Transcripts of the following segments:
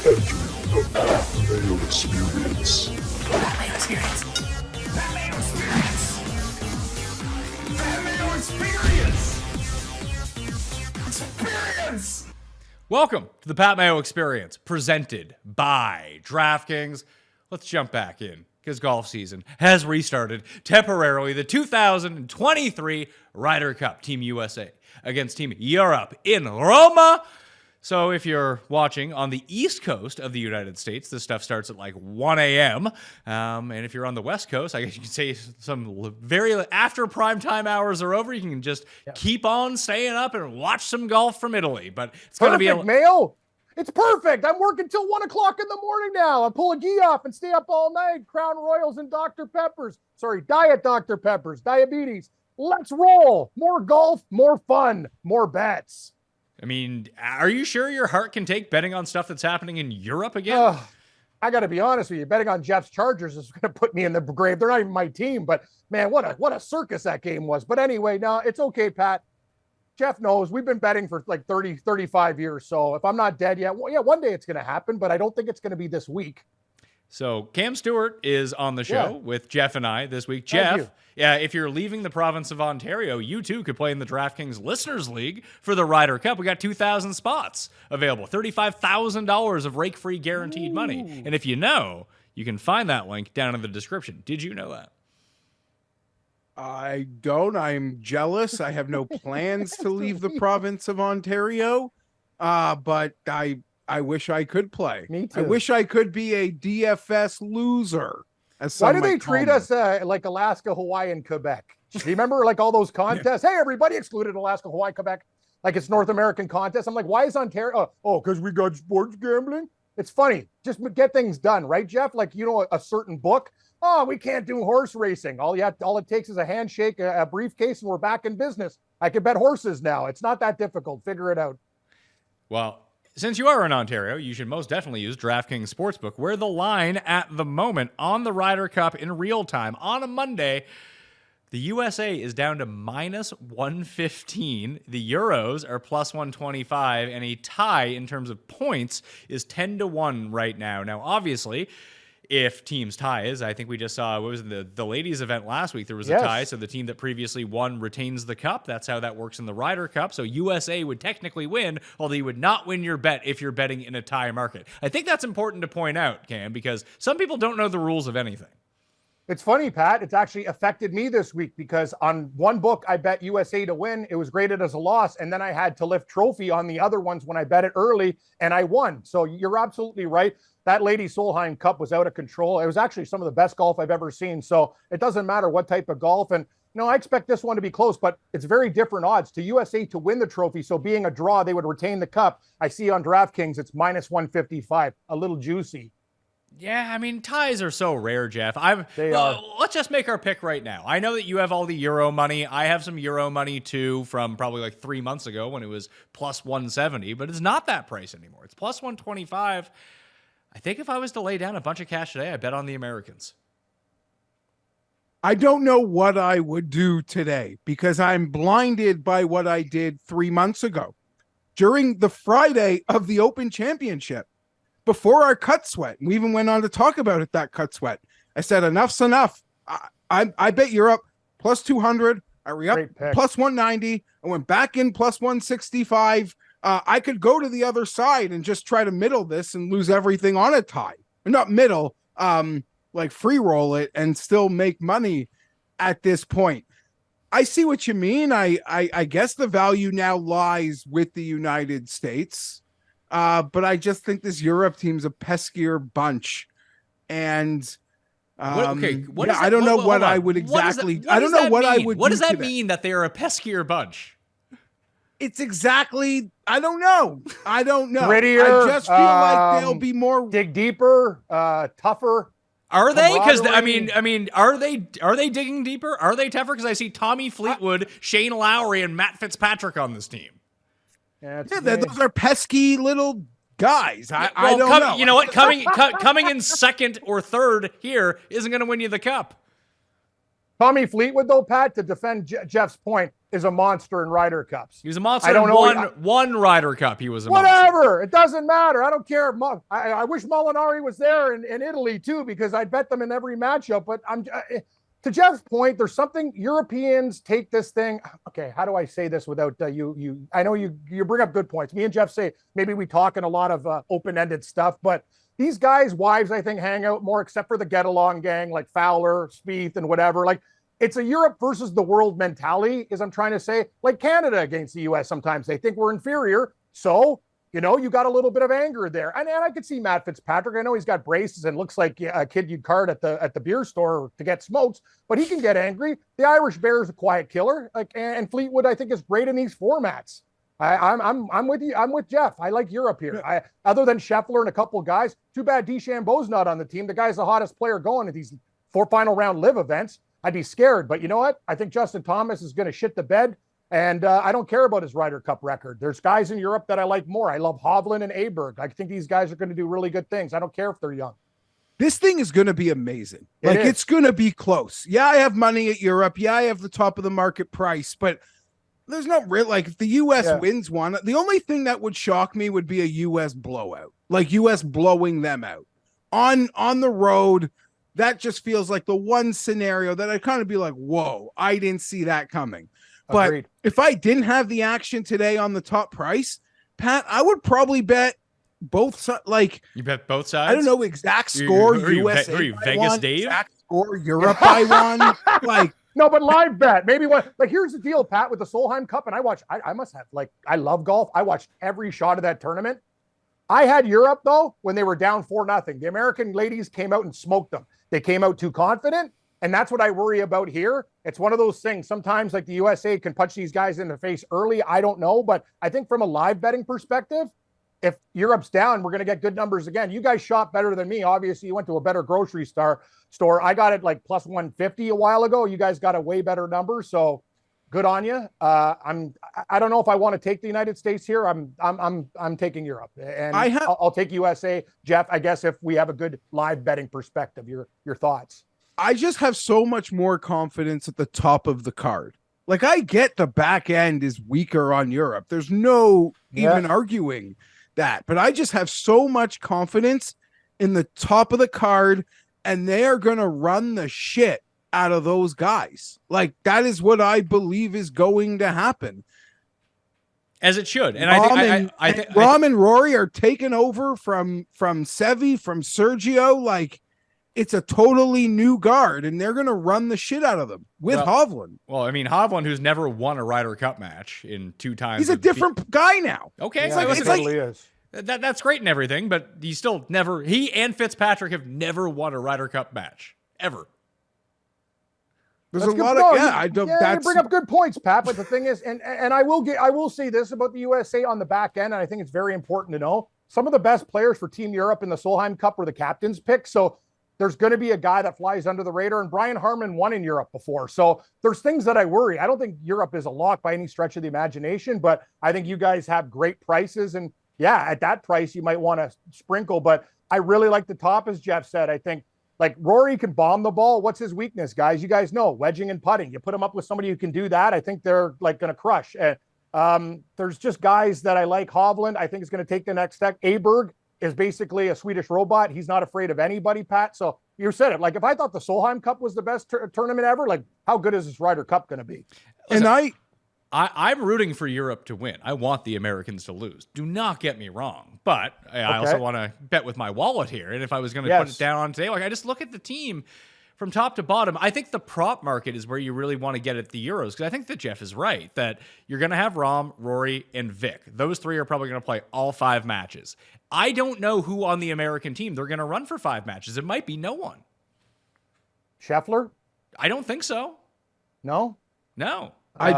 Mayo Experience. That Mayo Experience. That Mayo Experience. That Mayo Experience. Experience. Welcome to the Pat Mayo Experience, presented by DraftKings. Let's jump back in, because golf season has restarted temporarily. The 2023 Ryder Cup, Team USA against Team Europe in Roma. So if you're watching on the East Coast of the United States, this stuff starts at like 1 a.m. And if you're on the West Coast, I guess you could say some very after prime time hours are over, you can just keep on staying up and watch some golf from Italy. But it's going to be Mayo. It's perfect. I'm working till 1 o'clock in the morning now. I pull a Geoff and stay up all night. Crown Royals and Dr. Peppers. Sorry, Diet Dr. Peppers. Diabetes. Let's roll. More golf, more fun, more bets. I mean, are you sure your heart can take betting on stuff that's happening in Europe again? I got to be honest with you. Betting on Jeff's Chargers is going to put me in the grave. They're not even my team, but man, what a circus that game was. But anyway, no, it's okay, Pat. Jeff knows we've been betting for like 30, 35 years. So if I'm not dead yet, well, yeah, one day it's going to happen, but I don't think it's going to be this week. So Cam Stewart is on the show with Jeff and I this week. Jeff, if you're leaving the province of Ontario, you too could play in the DraftKings Listeners League for the Ryder Cup. We got 2,000 spots available, $35,000 of rake-free guaranteed money. And if you know, you can find that link down in the description. Did you know that? I don't. I'm jealous. I have no plans to leave the province of Ontario, but I wish I could play. Me too. I wish I could be a DFS loser. Why do they treat us like Alaska, Hawaii, and Quebec? Do you remember like all those contests? Hey, everybody excluded Alaska, Hawaii, Quebec. Like it's North American contest. I'm like, why is Ontario? Oh, because we got sports gambling. It's funny. Just get things done, right, Jeff? Like, you know, a certain book. Oh, we can't do horse racing. All it takes is a handshake, a briefcase, and we're back in business. I can bet horses now. It's not that difficult. Figure it out. Well, since you are in Ontario, you should most definitely use DraftKings Sportsbook, where the line at the moment on the Ryder Cup in real time on a Monday, the USA is down to minus 115. The Euros are plus 125, and a tie in terms of points is 10-1 right now. Now, obviously, if teams ties, I think we just saw, what was the ladies event last week? There was a tie, so the team that previously won retains the cup. That's how that works in the Ryder Cup. So USA would technically win, although you would not win your bet if you're betting in a tie market. I think that's important to point out, Cam, because some people don't know the rules of anything. It's funny, Pat. It's actually affected me this week because on one book, I bet USA to win. It was graded as a loss. And then I had to lift trophy on the other ones when I bet it early, and I won. So you're absolutely right. That Lady Solheim Cup was out of control. It was actually some of the best golf I've ever seen. So it doesn't matter what type of golf. And I expect this one to be close, but it's very different odds to USA to win the trophy. So being a draw, they would retain the cup. I see on DraftKings, it's minus 155, a little juicy. Yeah, I mean, ties are so rare, Jeff. They are. Let's just make our pick right now. I know that you have all the Euro money. I have some Euro money, too, from probably like 3 months ago when it was plus 170, but it's not that price anymore. It's plus 125. I think if I was to lay down a bunch of cash today, I bet on the Americans. I don't know what I would do today because I'm blinded by what I did 3 months ago during the Friday of the Open Championship. Before our cut sweat, we even went on to talk about it, that cut sweat. I said, enough's enough. I bet Europe plus 200. I re-up plus 190. I went back in plus 165. I could go to the other side and just try to middle this and lose everything on a tie. Not middle, like free roll it and still make money at this point. I see what you mean. I guess the value now lies with the United States. But I just think this Europe team's a peskier bunch. And I don't know what I would exactly. I don't know what I would. What does that mean that they are a peskier bunch? It's exactly. I don't know. Grittier, I just feel like they'll be more dig deeper, tougher. Are they? Because I mean, are they digging deeper? Are they tougher? Because I see Tommy Fleetwood, Shane Lowry, and Matt Fitzpatrick on this team. Those are pesky little guys. I don't know. You know what? Coming in second or third here isn't going to win you the cup. Tommy Fleetwood, though, Pat, to defend Jeff's point, is a monster in Ryder Cups. He was a monster I don't in know. one Ryder Cup. He was a monster. Whatever. It doesn't matter. I don't care. I wish Molinari was there in Italy too, because I'd bet them in every matchup. But to Jeff's point, there's something Europeans take this thing. Okay, how do I say this without you? I know you bring up good points. Me and Jeff say maybe we talk in a lot of open-ended stuff, but these guys' wives, I think, hang out more, except for the get-along gang like Fowler, Spieth, and whatever. Like, it's a Europe versus the world mentality, as I'm trying to say, like Canada against the U.S. Sometimes they think we're inferior. So, you got a little bit of anger there. And I could see Matt Fitzpatrick. I know he's got braces and looks like a kid you'd card at the beer store to get smokes, but he can get angry. The Irish Bear is a quiet killer. And Fleetwood, I think, is great in these formats. I'm with you. I'm with Jeff. I like Europe here. Other than Scheffler and a couple of guys, too bad DeChambeau's not on the team. The guy's the hottest player going at these 4 final round live events. I'd be scared, but you know what? I think Justin Thomas is going to shit the bed, and I don't care about his Ryder Cup record. There's guys in Europe that I like more. I love Hovland and Aberg. I think these guys are going to do really good things. I don't care if they're young. This thing is going to be amazing. It's going to be close. Yeah, I have money at Europe. Yeah, I have the top of the market price, but there's no real, like, if the U.S. wins one, the only thing that would shock me would be a U.S. blowout, like U.S. blowing them out on the road. That just feels like the one scenario that I'd kind of be like, whoa, I didn't see that coming. But Agreed. if I didn't have the action today on the top price, Pat, I would probably bet both sides. Like, you bet both sides? I don't know, exact score, USA. Are you Vegas Dave? Exact score, Europe by one. Like, no, but live bet. Maybe what, like, here's the deal, Pat, with the Solheim Cup. And I must have, like, I love golf. I watched every shot of that tournament. I had Europe, though, when they were down 4-0. The American ladies came out and smoked them. They came out too confident, and that's what I worry about here. It's one of those things. Sometimes, like, the USA can punch these guys in the face early. I don't know, but I think from a live betting perspective, if Europe's down, we're going to get good numbers again. You guys shop better than me. Obviously, you went to a better grocery store. I got it like plus 150 a while ago. You guys got a way better number, so good on you. I don't know if I want to take the United States here. I'm taking Europe, and I'll take USA. Jeff, I guess if we have a good live betting perspective, your thoughts. I just have so much more confidence at the top of the card. Like, I get the back end is weaker on Europe. There's no even arguing that, but I just have so much confidence in the top of the card, and they are going to run the shit out of those guys. Like, that is what I believe is going to happen, as it should. And I think Rahm and Rory are taking over from Seve, from Sergio. Like, it's a totally new guard, and they're going to run the shit out of them with Hovland. Well, I mean, Hovland, who's never won a Ryder Cup match in 2 times. He's a different guy now. Okay. Yeah, so he totally is. That's great and everything, but he's still never, he and Fitzpatrick have never won a Ryder Cup match ever. There's That's a lot of, you bring up good points, Pat. But the thing is, and I will say this about the USA on the back end, and I think it's very important to know, some of the best players for Team Europe in the Solheim Cup were the captain's pick. So there's going to be a guy that flies under the radar, and Brian Harman won in Europe before. So there's things that I worry. I don't think Europe is a lock by any stretch of the imagination, but I think you guys have great prices, and yeah, at that price, you might want to sprinkle, but I really like the top, as Jeff said. I think, like, Rory can bomb the ball. What's his weakness, guys? You guys know, wedging and putting. You put him up with somebody who can do that, I think they're, like, going to crush. There's just guys that I like. Hovland, I think, is going to take the next step. Aberg is basically a Swedish robot. He's not afraid of anybody, Pat. So you said it. Like, if I thought the Solheim Cup was the best tournament ever, like, how good is this Ryder Cup going to be? Listen, and I'm rooting for Europe to win. I want the Americans to lose. Do not get me wrong. But I also want to bet with my wallet here. And if I was going to put it down on today, like, I just look at the team from top to bottom. I think the prop market is where you really want to get at the Euros, because I think that Jeff is right, that you're going to have Rahm, Rory, and Vic. Those 3 are probably going to play all 5 matches. I don't know who on the American team they're going to run for 5 matches. It might be no one. Scheffler? I don't think so. No? No. I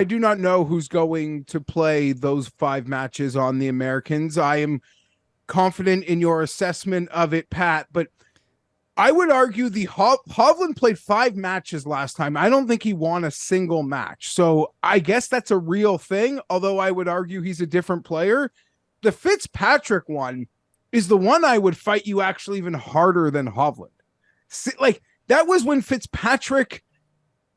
do not know who's going to play those 5 matches on the Americans. I am confident in your assessment of it, Pat, but I would argue the Hovland played 5 matches last time. I don't think he won a single match. So I guess that's a real thing, although I would argue he's a different player. The Fitzpatrick one is the one I would fight you actually even harder than Hovland. Like, that was when Fitzpatrick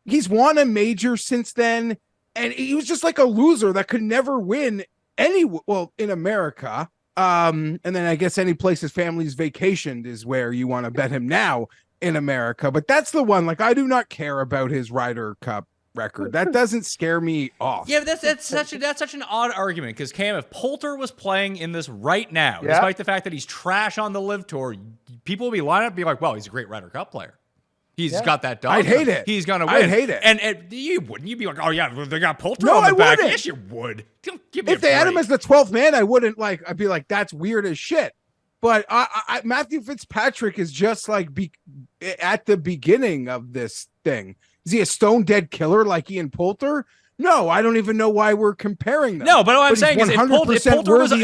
He's won a major since then, and he was just like a loser that could never win in America. And then I guess any place his family's vacationed is where you want to bet him now in America. But that's the one. Like, I do not care about his Ryder Cup record. That doesn't scare me off. Yeah, but that's such an odd argument because Cam, if Poulter was playing in this right now, despite the fact that he's trash on the Live Tour, people will be lining up and be like, "Well, he's a great Ryder Cup player. He's got that dog. I'd hate it. He's gonna win. I'd hate it. And you wouldn't. You'd be like, "Oh yeah, they got Poulter No, on the I back." wouldn't. Yes, you would. Give me If they had him as the 12th man, I wouldn't I'd be like, that's weird as shit. But Matthew Fitzpatrick is just like at the beginning of this thing. Is he a stone dead killer like Ian Poulter? No, I don't even know why we're comparing them. No, but what I'm saying is if Poulter was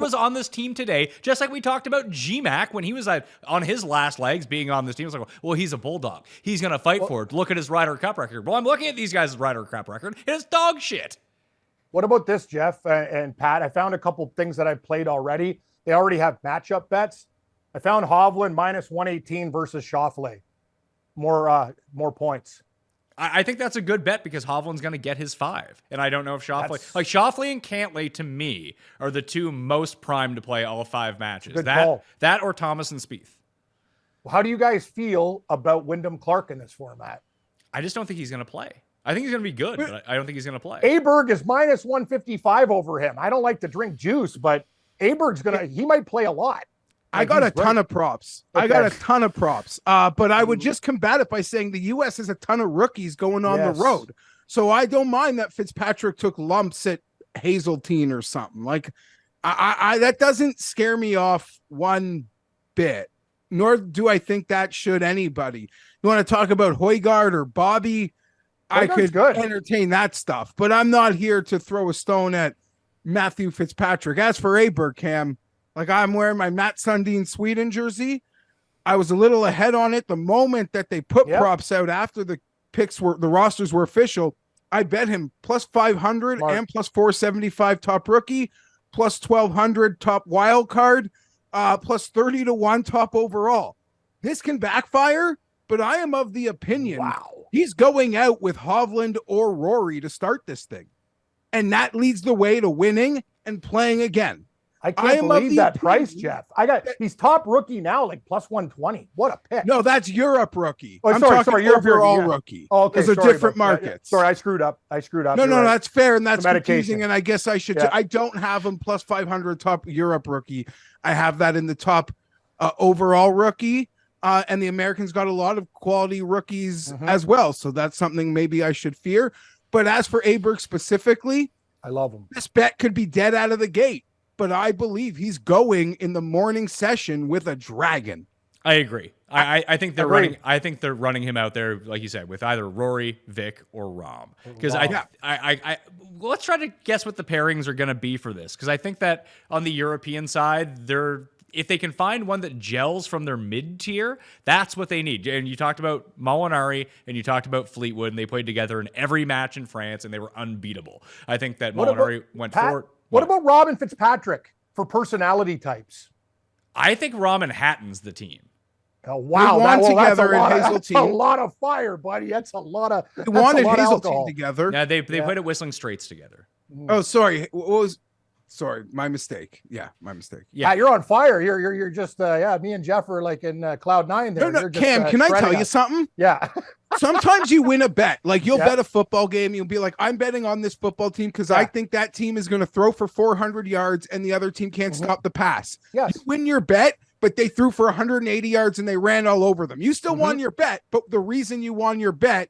was on this team today, just like we talked about G-Mac when he was on his last legs being on this team, it's like, well, he's a bulldog. He's going to fight for it. Look at his Ryder Cup record. Well, I'm looking at these guys' Ryder Cup record. It's dog shit. What about this, Geoff and Pat? I found a couple things that I've played already. They already have matchup bets. I found Hovland minus 118 versus Schauffele. More points. I think that's a good bet because Hovland's going to get his 5. And I don't know if Schauffele and Cantlay, to me, are the two most primed to play all 5 matches. Good call. That or Thomas and Spieth. How do you guys feel about Wyndham Clark in this format? I just don't think he's going to play. I think he's going to be good, but I don't think he's going to play. Aberg is minus 155 over him. I don't like to drink juice, but Aberg's he might play a lot. I got a ton of props. Okay. But I would just combat it by saying the U.S. has a ton of rookies going on the road. So I don't mind that Fitzpatrick took lumps at Hazeltine or something. Like, I that doesn't scare me off one bit, nor do I think that should anybody. You want to talk about Højgaard or Bobby? I could entertain that stuff, but I'm not here to throw a stone at Matthew Fitzpatrick. As for Aberg, Cam, like, I'm wearing my Matt Sundin Sweden jersey. I was a little ahead on it the moment that they put props out after the rosters were official. I bet him plus 500 and plus 475 top rookie, plus 1200 top wild card, plus 30 to 1 top overall. This can backfire, but I am of the opinion he's going out with Hovland or Rory to start this thing. And that leads the way to winning and playing again. I can't believe that price, Geoff. He's top rookie now, like plus 120. What a pick. No, that's Europe rookie. Oh, I'm talking overall rookie. Oh, okay. Those are different markets. Sorry, I screwed up. No, that's fair, and that's confusing, and I guess I should. Yeah. I don't have him plus 500 top Europe rookie. I have that in the top overall rookie, and the Americans got a lot of quality rookies as well, so that's something maybe I should fear. But as for Aberg specifically, I love him. This bet could be dead out of the gate. But I believe he's going in the morning session with a dragon. I agree. I think they're running. I think they're running him out there, like you said, with either Rory, Vic, or Rahm. Because I let's try to guess what the pairings are going to be for this. Because I think that on the European side, if they can find one that gels from their mid tier, that's what they need. And you talked about Molinari and you talked about Fleetwood, and they played together in every match in France, and they were unbeatable. I think that Molinari went forward. What about Robin Fitzpatrick for personality types? I think Rahm Hatton's the team. Oh, wow. That's a lot of fire, buddy. That's a lot of. They wanted Hazeltine together. Yeah, they played at Whistling Straits together. Oh, sorry. Sorry, my mistake. Yeah, my mistake. Yeah, you're on fire. You're just me and Geoff are like in cloud 9 there. No, Cam, can I tell you something? Yeah. Sometimes you win a bet. Like, you'll bet a football game. You'll be like, I'm betting on this football team because I think that team is going to throw for 400 yards and the other team can't stop the pass. Yes. You win your bet, but they threw for 180 yards and they ran all over them. You still won your bet, but the reason you won your bet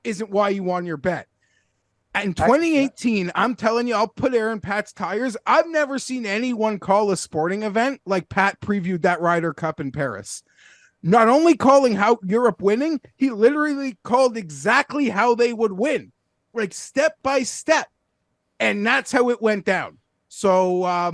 isn't why you won your bet. In 2018, I'm telling you, I'll put air in Pat's tires. I've never seen anyone call a sporting event like Pat previewed that Ryder Cup in Paris. Not only calling how Europe winning, he literally called exactly how they would win, like step by step. And that's how it went down. So,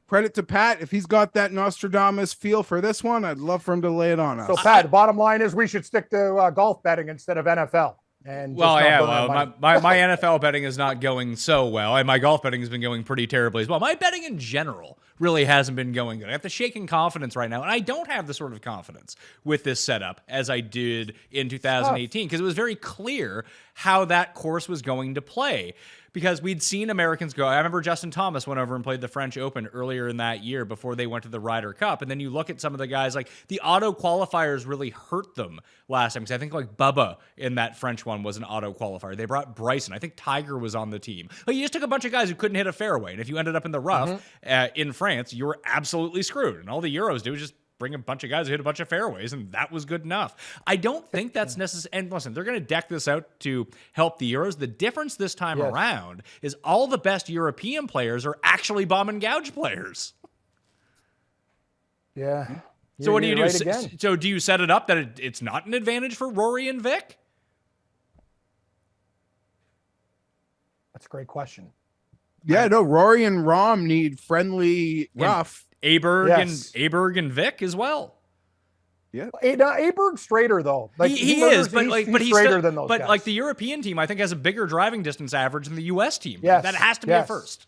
credit to Pat. If he's got that Nostradamus feel for this one, I'd love for him to lay it on us. So, Pat, the bottom line is we should stick to golf betting instead of NFL. And my NFL betting is not going so well, and my golf betting has been going pretty terribly as well. My betting in general really hasn't been going good. I have the shaking confidence right now, and I don't have the sort of confidence with this setup as I did in 2018 because it was very clear how that course was going to play. Because we'd seen Americans go. I remember Justin Thomas went over and played the French Open earlier in that year before they went to the Ryder Cup. And then you look at some of the guys, like the auto qualifiers really hurt them last time. Because I think like Bubba in that French one was an auto qualifier. They brought Bryson. I think Tiger was on the team. Like, you just took a bunch of guys who couldn't hit a fairway. And if you ended up in the rough in France, you were absolutely screwed. And all the Euros do is just bring a bunch of guys who hit a bunch of fairways, and that was good enough. I don't think that's necessary. And listen, they're going to deck this out to help the Euros. The difference this time around is all the best European players are actually bomb and gouge players. Yeah. So what do you do? Right So do you set it up that it's not an advantage for Rory and Vic? That's a great question. Yeah, no, Rory and Rahm need friendly rough. Aberg and Vic as well. Yeah, Aberg's straighter though. Like he is, but he's straighter than those But guys. like the European team, I think has a bigger driving distance average than the U.S. team. Yes, That has to be a first.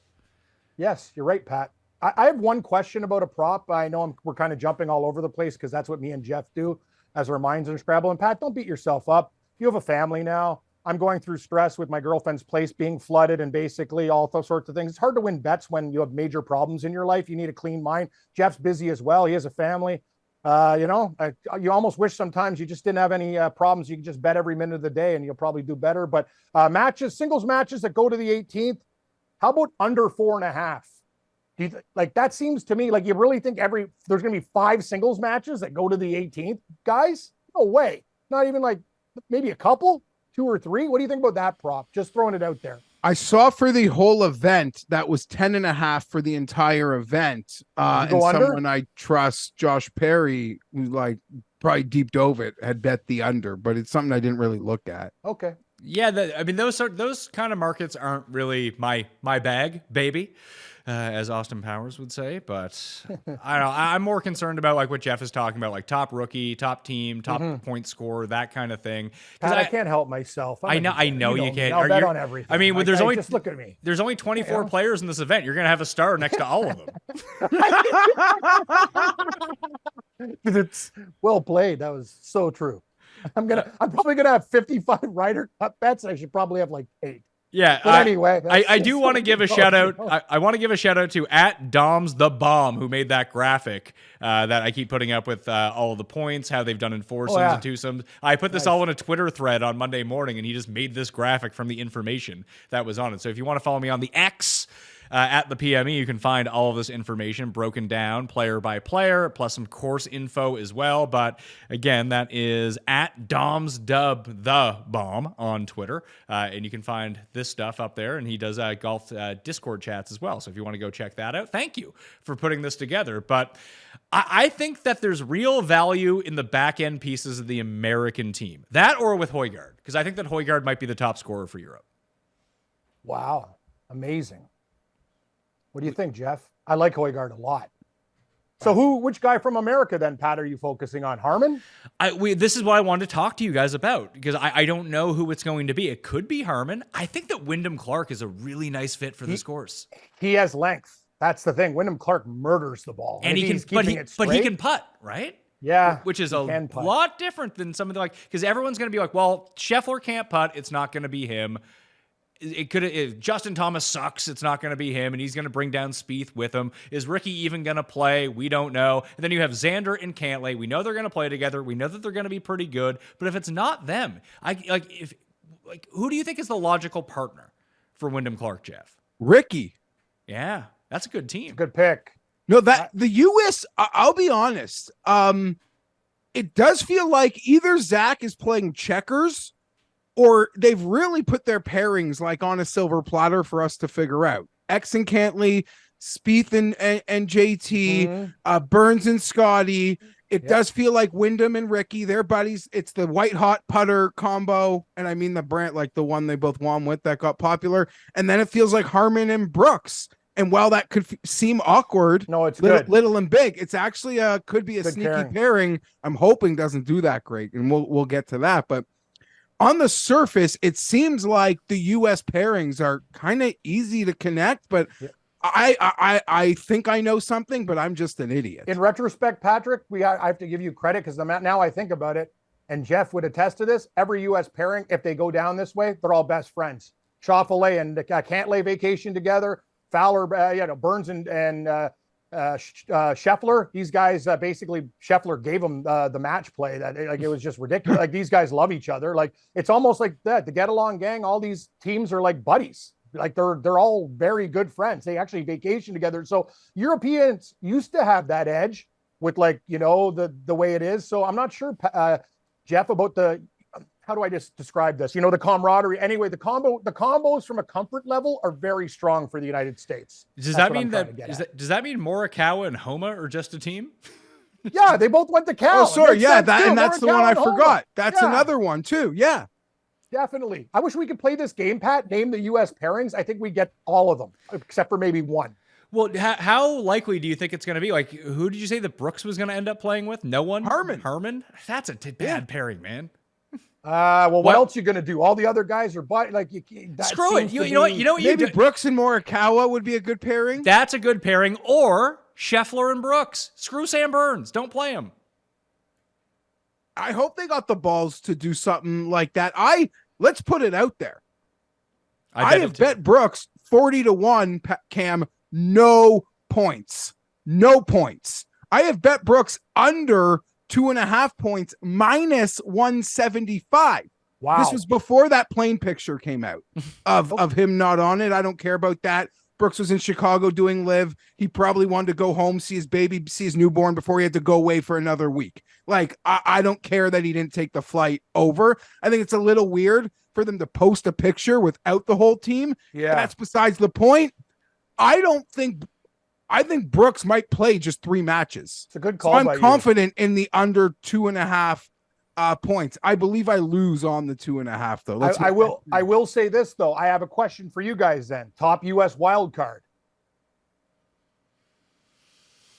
Yes, you're right, Pat. I have one question about a prop. I know we're kind of jumping all over the place because that's what me and Geoff do as our minds are scrambling. Pat, don't beat yourself up. You have a family now. I'm going through stress with my girlfriend's place being flooded and basically all those sorts of things. It's hard to win bets when you have major problems in your life. You need a clean mind. Jeff's busy as well. He has a family. You almost wish sometimes you just didn't have any problems. You can just bet every minute of the day and you'll probably do better. But singles matches that go to the 18th, how about under 4.5? Do you that seems to me like you really think there's going to be 5 singles matches that go to the 18th, guys? No way. Not even like maybe a couple. 2 or 3? What do you think about that prop? Just throwing it out there. I saw for the whole event that was 10.5 for the entire event. And someone I trust, Josh Perry, who probably deep dove it, had bet the under, but it's something I ddidn't really look at. Okay. Yeah, those kind of markets aren't really my bag, baby. As Austin Powers would say, but I don't know. I'm more concerned about like what Geoff is talking about, like top rookie, top team, top point scorer, that kind of thing. Pat, I can't help myself. I know you can't. I'll bet on everything. I mean, just look at me. There's only 24 players in this event. You're gonna have a star next to all of them. It's well played. That was so true. I'm probably gonna have 55 Ryder Cup bets. I should probably have like 8. Yeah. But anyway, I do want to give a shout out. I want to give a shout out to @Doms the Bomb, who made that graphic that I keep putting up with all of the points, how they've done in foursomes and twosomes. I put this all in a Twitter thread on Monday morning, and he just made this graphic from the information that was on it. So if you want to follow me on the X, at the PME, you can find all of this information broken down player by player, plus some course info as well. But again, that is @DomsDub the Bomb on Twitter, and you can find this stuff up there. And he does golf Discord chats as well. So if you want to go check that out, thank you for putting this together. But I think that there's real value in the back end pieces of the American team, that or with Højgaard, because I think that Højgaard might be the top scorer for Europe. Wow, amazing. What do you think, Geoff? I like Højgaard a lot. So which guy from America then, Pat, are you focusing on? Harman? This is what I wanted to talk to you guys about, because I don't know who it's going to be. It could be Harman. I think that Wyndham Clark is a really nice fit for this course. He has length. That's the thing. Wyndham Clark murders the ball. And he can putt, right? Yeah. Which is a lot different than some of the, because everyone's going to be like, well, Scheffler can't putt. It's not going to be him. If Justin Thomas sucks, it's not going to be him, and he's going to bring down Spieth with him. Is Ricky even going to play? We don't know. And then you have Xander and Cantlay. We know they're going to play together. We know that they're going to be pretty good. But if it's not them, who do you think is the logical partner for Wyndham Clark, Geoff? Ricky. Yeah, that's a good team. It's a good pick. No, the U.S. I'll be honest. It does feel like either Zach is playing checkers, or they've really put their pairings like on a silver platter for us to figure out. X and Cantlay, Spieth and JT, Burns and Scotty. It does feel like Wyndham and Ricky, they're buddies. It's the white hot putter combo. And I mean the brand, like the one they both won with that got popular. And then it feels like Harman and Brooks. And while that could seem awkward, no, it's little and big, it's actually could be a good sneaky pairing. I'm hoping doesn't do that great. And we'll get to that. But on the surface, it seems like the U.S. pairings are kind of easy to connect, but I think I know something, but I'm just an idiot. In retrospect, Patrick, I have to give you credit because now I think about it, and Geoff would attest to this. Every U.S. pairing, if they go down this way, they're all best friends. Schauffele and Cantlay vacation together. Fowler, Burns and Scheffler. These guys basically Scheffler gave them the match play that it was just ridiculous. Like these guys love each other. Like it's almost like that. The Get Along Gang. All these teams are like buddies. Like they're all very good friends. They actually vacation together. So Europeans used to have that edge with the way it is. So I'm not sure, Geoff, about how do I just describe this? The camaraderie. Anyway, the combos from a comfort level are very strong for the United States. Does that mean does that mean Morikawa and Homa are just a team? Yeah, they both went to Cal. Oh, sorry. Yeah, that's the one I forgot. That's another one too. Yeah. Definitely. I wish we could play this game, Pat. Name the U.S. pairings. I think we get all of them, except for maybe one. Well, how likely do you think it's going to be? Like, who did you say that Brooks was going to end up playing with? No one? Herman? That's a bad pairing, man. What else are you going to do? All the other guys are screw it. You know what? Maybe Brooks and Morikawa would be a good pairing. That's a good pairing. Or Scheffler and Brooks. Screw Sam Burns. Don't play him. I hope they got the balls to do something like that. Let's put it out there. I have bet Brooks 40-1, Cam, no points. No points. I have bet Brooks under 2.5 points, minus 175. Wow. This was before that plane picture came out of him not on it. I don't care about that. Brooks was in Chicago doing live. He probably wanted to go home, see his baby, see his newborn before he had to go away for another week. Like, I don't care that he didn't take the flight over. I think it's a little weird for them to post a picture without the whole team. Yeah. That's besides the point. I think Brooks might play just 3 matches. It's a good call. So I'm confident in the under 2.5 points. I believe I lose on the 2.5 though. I will say this though. I have a question for you guys then. Top U.S. wild card.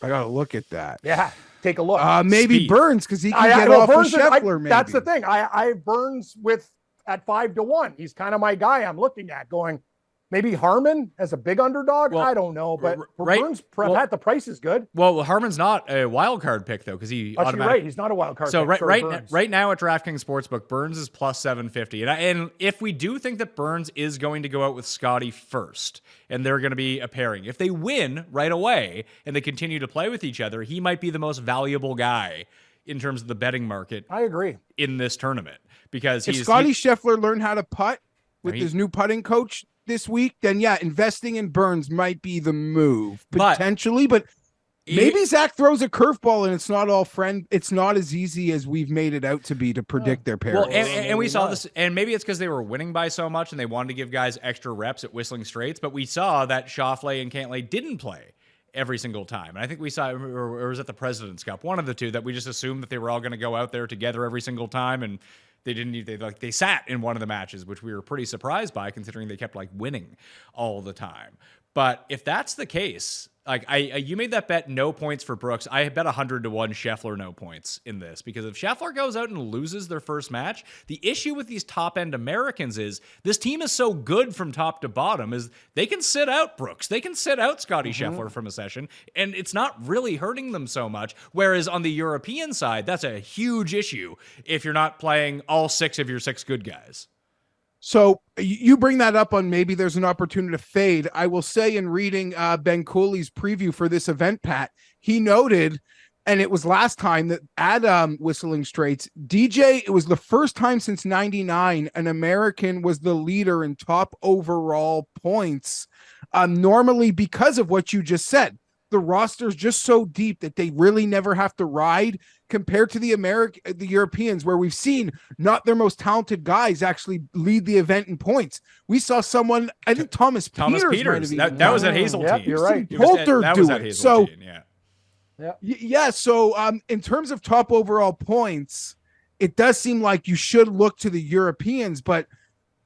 I gotta look at that. Yeah, take a look. Maybe Speed. Burns because he can get off with Scheffler. Maybe that's the thing. I have Burns at 5-1. He's kind of my guy. I'm looking at going. Maybe Harman as a big underdog. I don't know, but Burns, the price is good. Well, Harman's not a wild card pick though, because he. You're right. He's not a wild card. So pick. right now at DraftKings Sportsbook, Burns is plus 750, and if we do think that Burns is going to go out with Scotty first, and they're going to be a pairing, if they win right away and they continue to play with each other, he might be the most valuable guy in terms of the betting market. I agree in this tournament because if Scotty Scheffler learned how to putt with his new putting coach this week, then yeah, investing in Burns might be the move potentially, but maybe Zach throws a curveball and it's not all friend. It's not as easy as we've made it out to be to predict their pairs. Well, and we saw this, and maybe it's because they were winning by so much and they wanted to give guys extra reps at Whistling Straits, but we saw that Schauffele and Cantlay didn't play every single time. And I think we saw, or it was at the President's Cup, one of the two, that we just assumed that they were all going to go out there together every single time, and they sat in one of the matches, which we were pretty surprised by considering they kept winning all the time. But if that's the case, you made that bet no points for Brooks. I bet 100-1 Scheffler no points in this, because if Scheffler goes out and loses their first match, the issue with these top end Americans is this team is so good from top to bottom is they can sit out Brooks, they can sit out Scotty Scheffler from a session, and it's not really hurting them so much. Whereas on the European side, that's a huge issue if you're not playing all 6 of your 6 good guys. So you bring that up on maybe there's an opportunity to fade. I will say in reading Ben Cooley's preview for this event, Pat, he noted, and it was last time that at Whistling Straits, DJ, it was the first time since 99 an American was the leader in top overall points. Normally, because of what you just said, the roster's just so deep that they really never have to ride compared to the Europeans, where we've seen not their most talented guys actually lead the event in points. We saw someone, I think Thomas Peters. That was at Hazeltine. Yep, you're right. Poulter do it. So yeah. So in terms of top overall points, it does seem like you should look to the Europeans, but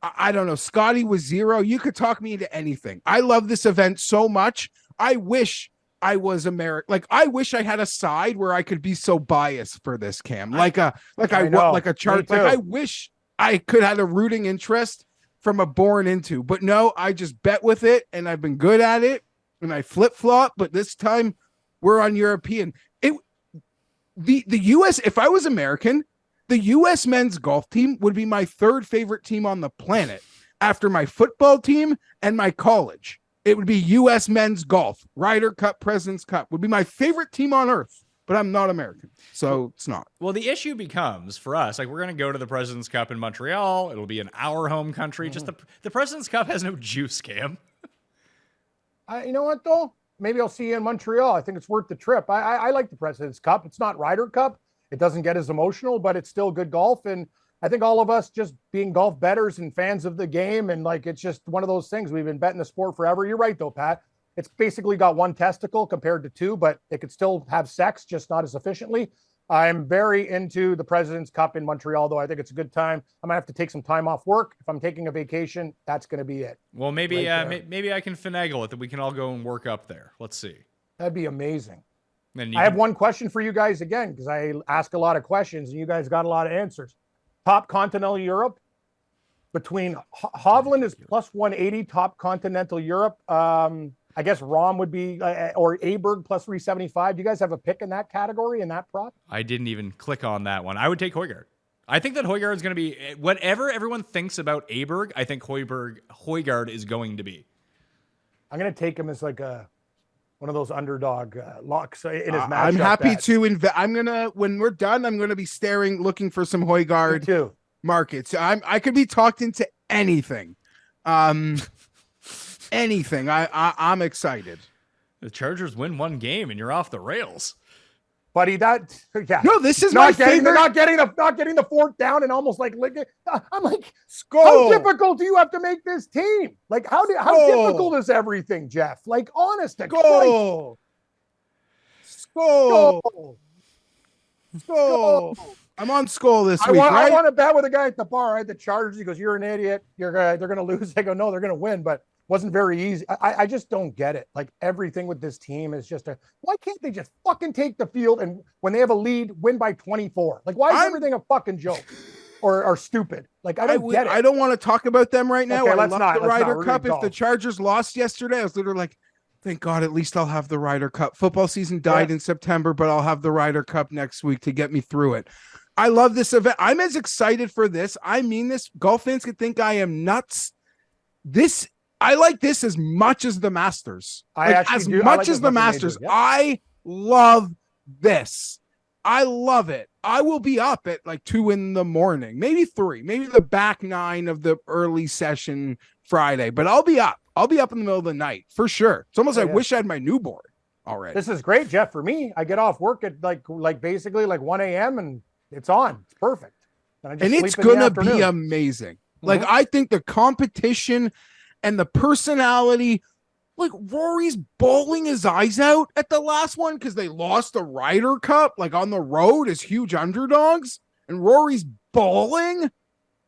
I don't know. Scotty was 0. You could talk me into anything. I love this event so much. I wish I was American. I wish I had a side where I could be so biased for this, Cam. Like a chart. I wish I could have a rooting interest from a born into, but no, I just bet with it and I've been good at it. and I flip flop, but this time we're on European. The U.S. If I was American, the U.S. men's golf team would be my third favorite team on the planet after my football team and my college. It would be U.S. men's golf. Ryder Cup, President's Cup would be my favorite team on earth, but I'm not American, so it's not. Well, the issue becomes for us, like we're going to go to the President's Cup in Montreal. It'll be in our home country. Just the President's Cup has no juice, Cam. You know what, though? Maybe I'll see you in Montreal. I think it's worth the trip. I like the President's Cup. It's not Ryder Cup. It doesn't get as emotional, but it's still good golf. And I think all of us just being golf bettors and fans of the game, and like it's just one of those things. We've been betting the sport forever. You're right, though, Pat. It's basically got one testicle compared to two, but it could still have sex, just not as efficiently. I'm very into the President's Cup in Montreal, though. I think it's a good time. I might have to take some time off work. If I'm taking a vacation, that's going to be it. Well, maybe maybe I can finagle it that we can all go and work up there. Let's see. That'd be amazing. Then I have one question for you guys again, because I ask a lot of questions and you guys got a lot of answers. Top continental Europe between Hovland is plus 180, top continental Europe. I guess Rahm would be, or Aberg plus 375. Do you guys have a pick in that category, in that prop? I didn't even click on that one. I would take Højgaard. I think that Højgaard is going to be, whatever everyone thinks about Aberg, I think Højgaard is going to be. I'm going to take him as like one of those underdog locks in his matchup. I'm happy to invest. I'm going to, when we're done, I'm going to be looking for some Højgaard markets. I could be talked into anything. Anything. I'm excited. The Chargers win one game and you're off the rails. Buddy, No, this is not my favorite. Not getting the fourth down and almost like I'm like, Skull. how difficult do you have to make this team? Like, how difficult is everything, Geoff? Like, honest to Skull. I'm on Skull this week. I want to bet with a guy at the bar, right? The Chargers. He goes, "You're an idiot. They're going to lose." I go, "No, they're going to win," but wasn't very easy. I just don't get it. Like everything with this team is just why can't they just fucking take the field and when they have a lead, win by 24? Like why is everything a fucking joke or stupid? Like I don't get it. I don't want to talk about them right now. Okay, I love the Ryder Cup. If the Chargers lost yesterday, I was literally like, thank God, at least I'll have the Ryder Cup. Football season died in September, but I'll have the Ryder Cup next week to get me through it. I love this event. I'm as excited for this. I mean this. Golf fans could think I am nuts. I like this as much as the Masters. As much as the Masters. Yeah. I love this. I love it. I will be up at like 2 a.m, maybe 3, maybe the back 9 of the early session Friday, but I'll be up. I'll be up in the middle of the night for sure. It's almost I wish I had my newborn already. This is great, Geoff. For me, I get off work at like basically like 1 a.m. and it's on. It's perfect. And it's going to be amazing. Mm-hmm. Like I think the competition and the personality, like Rory's bawling his eyes out at the last one because they lost the Ryder Cup, like on the road as huge underdogs, and Rory's bawling.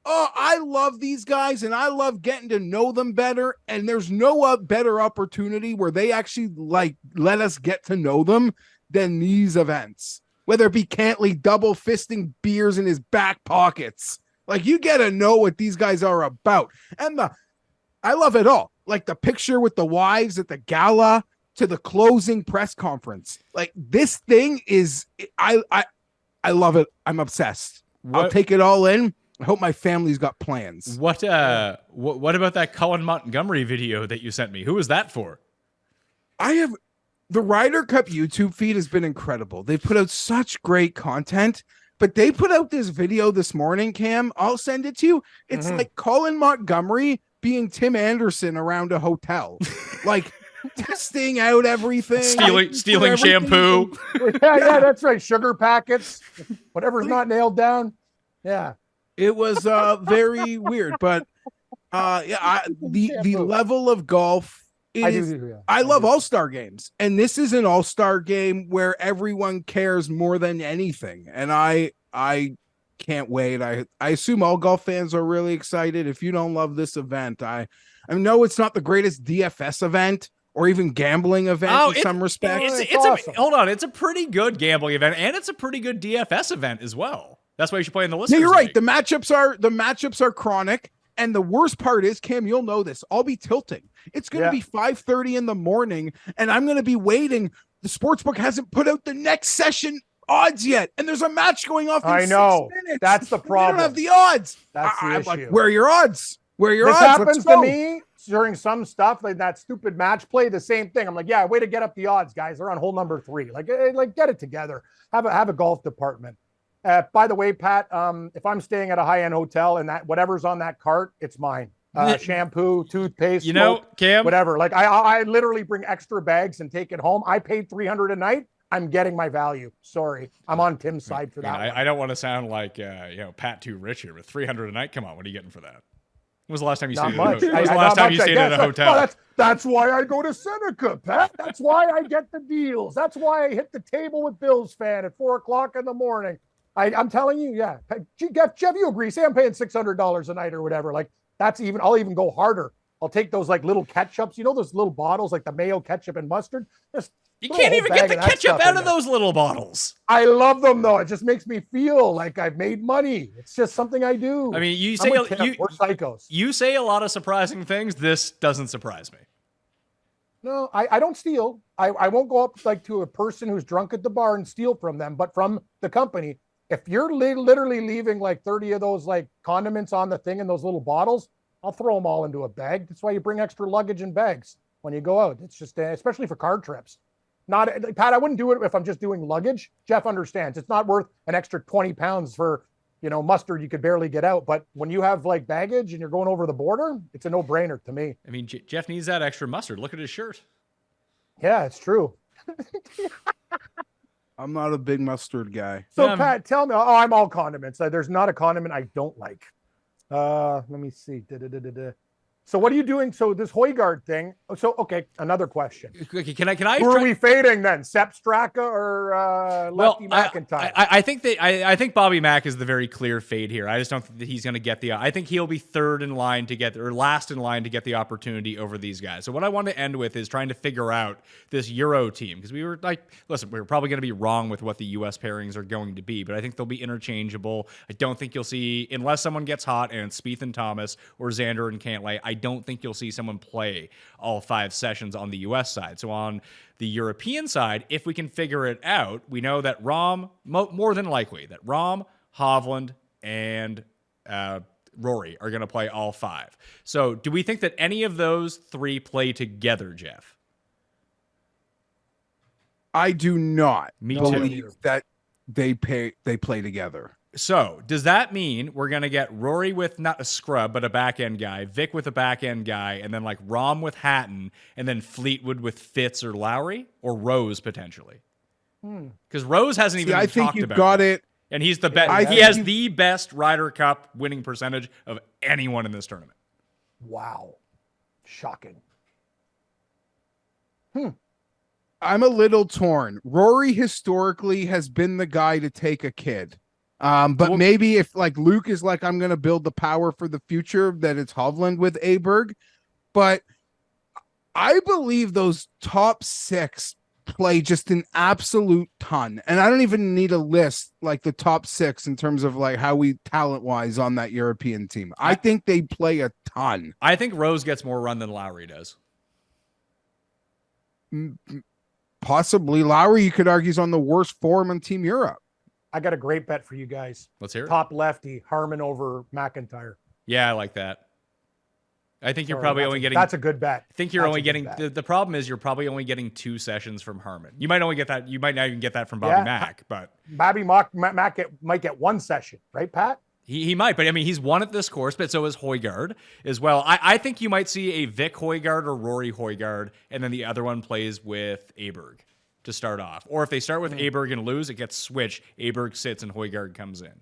Oh, I love these guys, and I love getting to know them better. And there's no better opportunity where they actually like let us get to know them than these events. Whether it be Cantley double fisting beers in his back pockets, like you get to know what these guys are about, and I love it all. Like the picture with the wives at the gala to the closing press conference. Like this thing is, I love it. I'm obsessed. I'll take it all in. I hope my family's got plans. What about that Colin Montgomery video that you sent me? Who was that for? The Ryder Cup YouTube feed has been incredible. They've put out such great content, but they put out this video this morning, Cam. I'll send it to you. It's like Colin Montgomery being Tim Anderson around a hotel, like testing out everything, stealing shampoo. Yeah, that's right. Sugar packets, whatever's not nailed down. Yeah, it was very weird, but the level of golf is. I love all-star games, and this is an all-star game where everyone cares more than anything, and I can't wait. I assume all golf fans are really excited. If you don't love this event, I know it's not the greatest DFS event or even gambling event in some respects. It's awesome. Hold on, it's a pretty good gambling event, and it's a pretty good DFS event as well. That's why you should play in the listeners. Yeah, you're right. League. The matchups are chronic, And the worst part is, Cam, you'll know this. I'll be tilting. It's going to be 5:30 in the morning, and I'm going to be waiting. The sportsbook hasn't put out the next session odds yet, and there's a match going off in I know. 6 minutes. That's the problem. We don't have the odds. That's the I'm issue. like, where are your odds? Where are your This odds? happens to me during some stuff, like that stupid match play. The same thing. I'm like, yeah, way to get up the odds, guys. They're on hole number 3. Like get it together. Have a golf department. By the way, Pat, if I'm staying at a high-end hotel and that whatever's on that cart, it's mine. Shampoo, toothpaste, smoke, Cam, whatever. Like I literally bring extra bags and take it home. I paid $300 a night. I'm getting my value. Sorry, I'm on Tim's side for that. I don't want to sound like Pat too rich here with $300 a night. Come on, what are you getting for that? When was the last time you stayed at a hotel? Oh, that's why I go to Seneca, Pat. That's why I get the deals. That's why I hit the table with Bills fan at 4:00 in the morning. I'm telling you, yeah. Geoff, you agree? Say I'm paying $600 a night or whatever. Like I'll even go harder. I'll take those like little ketchups, those little bottles like the Mayo ketchup and mustard. You can't even get the ketchup out of those little bottles. I love them though. It just makes me feel like I've made money. It's just something I do. I mean, we're psychos. You say a lot of surprising things. This doesn't surprise me. No, I don't steal. I won't go up like to a person who's drunk at the bar and steal from them, but from the company. If you're literally leaving like 30 of those like condiments on the thing in those little bottles, I'll throw them all into a bag. That's why you bring extra luggage and bags when you go out. It's just, especially for car trips. Not Pat, I wouldn't do it if I'm just doing luggage. Geoff understands. It's not worth an extra 20 pounds for, mustard you could barely get out. But when you have like baggage and you're going over the border, it's a no-brainer to me. I mean, Geoff needs that extra mustard. Look at his shirt. Yeah, it's true. I'm not a big mustard guy. So Pat, tell me. Oh, I'm all condiments. There's not a condiment I don't like. Let me see. So what are you doing? So this Højgaard thing. So okay, another question. Can I? Who are we fading then? Sepp Straka or Lefty McIntyre? I think Bobby Mack is the very clear fade here. I just don't think that he's going to get I think he'll be third in line to get, or last in line to get the opportunity over these guys. So what I want to end with is trying to figure out this Euro team, because we were like, listen, we're probably going to be wrong with what the U.S. pairings are going to be, but I think they'll be interchangeable. I don't think you'll see, unless someone gets hot and it's Spieth and Thomas or Xander and Cantlay, I don't think you'll see someone play all 5 sessions on the U.S. side. So on the European side, if we can figure it out, we know that more than likely, that Rahm, Hovland, and Rory are going to play all 5. So do we think that any of those 3 play together, Geoff? I do not believe that they play together. So does that mean we're going to get Rory with not a scrub, but a back-end guy, Vic with a back-end guy, and then like Rahm with Hatton, and then Fleetwood with Fitz or Lowry, or Rose potentially? Because Rose hasn't even I think talked you've about got it. And he's the best. He has the best Ryder Cup winning percentage of anyone in this tournament. Wow. Shocking. I'm a little torn. Rory historically has been the guy to take a kid. But maybe if like Luke is like, I'm going to build the power for the future, that it's Hovland with Aberg. But I believe those top 6 play just an absolute ton. And I don't even need a list like the top 6 in terms of like how we talent wise on that European team. I think they play a ton. I think Rose gets more run than Lowry does. Possibly. Lowry, you could argue, is on the worst form on Team Europe. I got a great bet for you guys. Let's hear it. Top lefty, Harman over McIntyre. Yeah, I like that. I think you're probably only getting... That's a good bet. I think you're only getting... The problem is you're probably only getting 2 sessions from Harman. You might only get that... You might not even get that from Bobby Mack, but... Bobby Mack might get 1 session, right, Pat? He might, but I mean, he's won at this course, but so is Højgaard as well. I think you might see a Vic Højgaard or Rory Højgaard, and then the other one plays with Aberg to start off. Or if they start with Aberg and lose, it gets switched. Aberg sits and Højgaard comes in.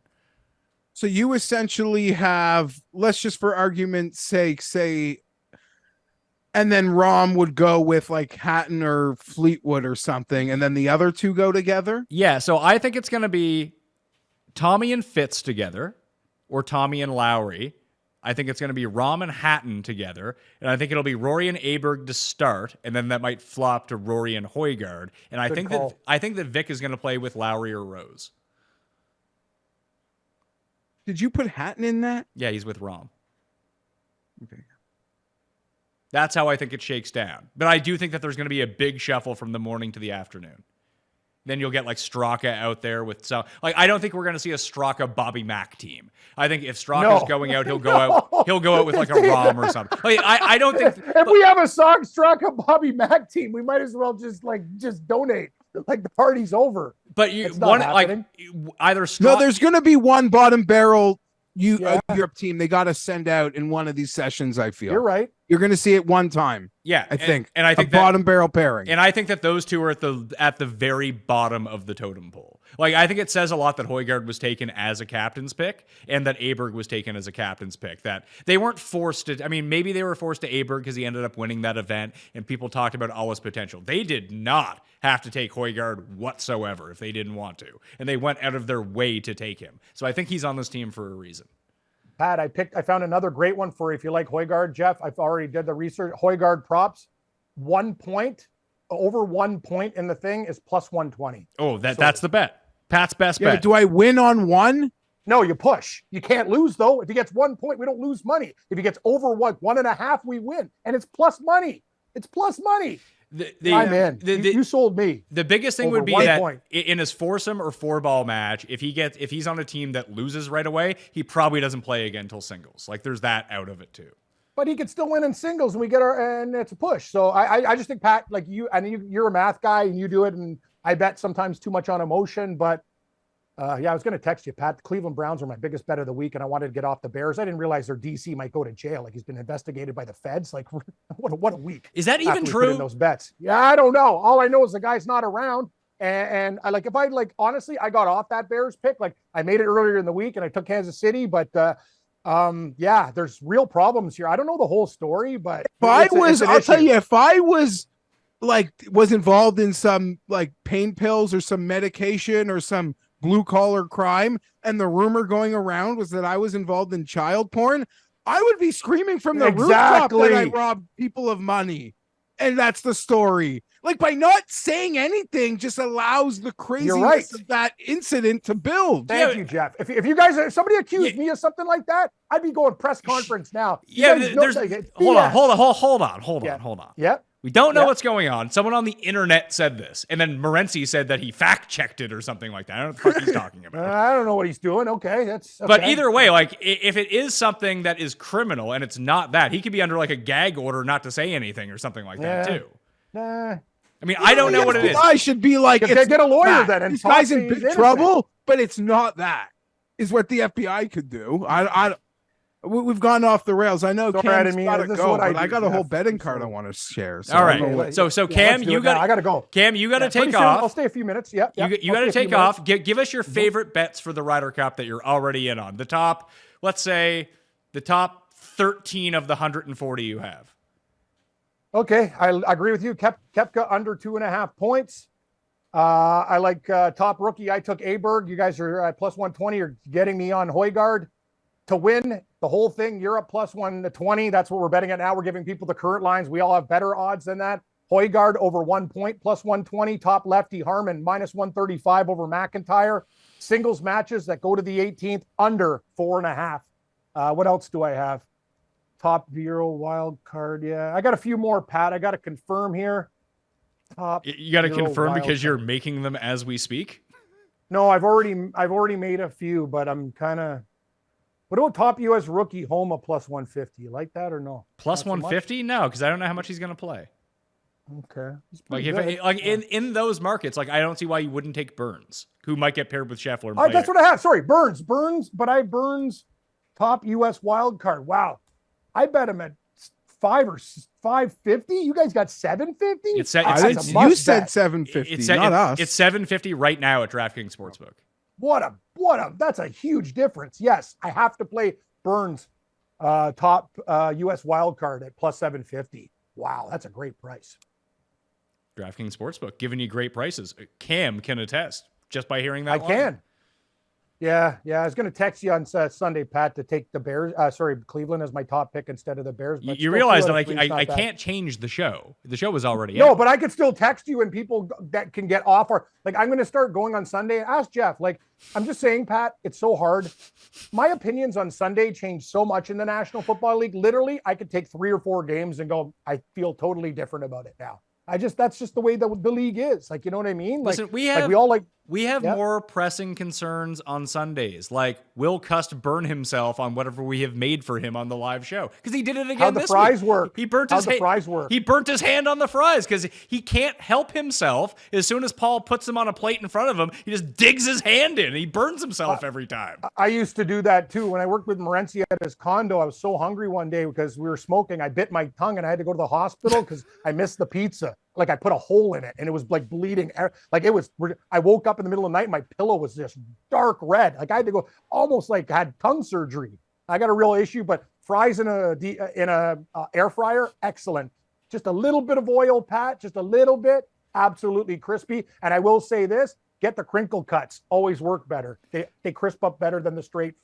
So you essentially have, let's just for argument's sake, say, and then Rahm would go with like Hatton or Fleetwood or something, and then the other 2 go together? Yeah, so I think it's going to be Tommy and Fitz together, or Tommy and Lowry. I think it's going to be Rahm and Hatton together, and I think it'll be Rory and Aberg to start, and then that might flop to Rory and Højgaard. And I think that Vic is going to play with Lowry or Rose. Did you put Hatton in that? Yeah, he's with Rahm. That's how I think it shakes down. But I do think that there's going to be a big shuffle from the morning to the afternoon. Then you'll get like Straka out there with some. Like I don't think we're going to see a Straka Bobby Mack team. I think if Straka's going out, he'll go out. He'll go out with like a Rom or something. Like, I don't think if we have a Straka Bobby Mack team, we might as well just donate. Like the party's over. But either Straka. No, there's going to be one bottom barrel Europe team they got to send out in one of these sessions. I feel you're right. You're going to see it one time. Yeah, I think, and I think bottom barrel pairing. And I think that those two are at the very bottom of the totem pole. Like I think it says a lot that Højgaard was taken as a captain's pick and that Aberg was taken as a captain's pick. That they weren't forced to. I mean, maybe they were forced to Aberg because he ended up winning that event, and people talked about Allah's potential. They did not have to take Højgaard whatsoever if they didn't want to, and they went out of their way to take him. So I think he's on this team for a reason. Pat, I found another great one for if you like Højgaard, Geoff. I've already did the research. Højgaard props, 1 point, over 1 point in the thing is plus 120. Oh, that's the bet. Pat's best bet. Do I win on one? No, you push. You can't lose though. If he gets 1 point, we don't lose money. If he gets over 1.5, we win, and it's plus money. It's plus money. I'm in. You sold me. The biggest thing would be that in his foursome or 4-ball match, if he's on a team that loses right away, he probably doesn't play again until singles. Like there's that out of it too. But he could still win in singles, and and it's a push. So I just think Pat, like you're a math guy and you do it, and I bet sometimes too much on emotion. But I was going to text you, Pat. The Cleveland Browns are my biggest bet of the week, and I wanted to get off the Bears. I didn't realize their DC might go to jail. Like he's been investigated by the feds. Like what a week. Is that even true? Those bets. Yeah, I don't know. All I know is the guy's not around. And honestly, I got off that Bears pick. Like I made it earlier in the week, and I took Kansas City, but there's real problems here. I don't know the whole story, but I'll tell you, if I was involved in some like pain pills or some medication or some blue collar crime, and the rumor going around was that I was involved in child porn, I would be screaming from the rooftop that I robbed people of money. And that's the story. Like by not saying anything just allows the craziness of that incident to build. Thank you, Geoff. If you guys, if somebody accused me of something like that, I'd be going press conference now. Hold on. Yeah. We don't know what's going on. Someone on the internet said this, and then Morency said that he fact-checked it or something like that. I don't know what the fuck he's talking about. I don't know what he's doing. Okay, that's okay. But either way, like if it is something that is criminal and it's not that, he could be under like a gag order not to say anything or something like that too. I mean, I don't know what it is. I should be like, get a lawyer then. And this guy's in big trouble, but it's not that. Is what the FBI could do. We've gone off the rails. I know Cam's got to go, but I got a whole betting card I want to share. So all right. So Cam, I got to go. Cam, you got to take off. I'll stay a few minutes. Yep. You got to take off. Give us your favorite bets for the Ryder Cup that you're already in on. The top, let's say, the top 13 of the 140 you have. Okay, I agree with you. Koepka under 2.5 points. I like top rookie. I took Aberg. You guys are at plus 120. You're getting me on Højgaard to win the whole thing. Europe plus 120. That's what we're betting at now. We're giving people the current lines. We all have better odds than that. Højgaard over 1 point plus 120. Top lefty Harman minus 135 over McIntyre. Singles matches that go to the 18th under 4.5. What else do I have? Top Euro wild card. Yeah, I got a few more, Pat. I got to confirm here. You got to confirm because you're making them as we speak. No, I've already made a few, but I'm kind of. What about top U.S. rookie Homa plus 150? You like that or no? Plus 150? No, because I don't know how much he's going to play. Okay. Like in those markets, like I don't see why you wouldn't take Burns, who might get paired with Scheffler. That's what I have. Sorry, Burns, but I Burns top U.S. wild card. Wow, I bet him at 5 or 550. You guys got 750. You said 750. Not us. It's 750 right now at DraftKings Sportsbook. That's a huge difference. Yes, I have to play Burns top U.S. wild card at plus 750. Wow, that's a great price. DraftKings Sportsbook giving you great prices. Cam can attest just by hearing that. I can. Yeah. I was going to text you on Sunday, Pat, to take the Bears. Cleveland as my top pick instead of the Bears. But You realize that I can't change the show. The show was already no, out. but I could still text you and people that can get off. Or like, I'm going to start going on Sunday. Ask Geoff. Like, I'm just saying, Pat, it's so hard. My opinions on Sunday change so much in the National Football League. Literally, I could take 3 or 4 games and go, I feel totally different about it now. That's just the way the league is. Like, you know what I mean? Like, Listen, we have more pressing concerns on Sundays. Like, will Cust burn himself on whatever we have made for him on the live show? Because he did it again How the this fries week. work. He burnt How the fries work. He burnt his hand on the fries because he can't help himself. As soon as Paul puts them on a plate in front of him, he just digs his hand in and he burns himself every time. I used to do that too. When I worked with Morency at his condo, I was so hungry one day because we were smoking. I bit my tongue and I had to go to the hospital because I missed the pizza. Like I put a hole in it and it was like bleeding. Like it was, I woke up in the middle of the night and my pillow was just dark red. Like I had to go almost like had tongue surgery. I got a real issue, but fries in a air fryer, excellent. Just a little bit of oil, Pat, just a little bit, absolutely crispy. And I will say this, get the crinkle cuts, always work better. They crisp up better than the straight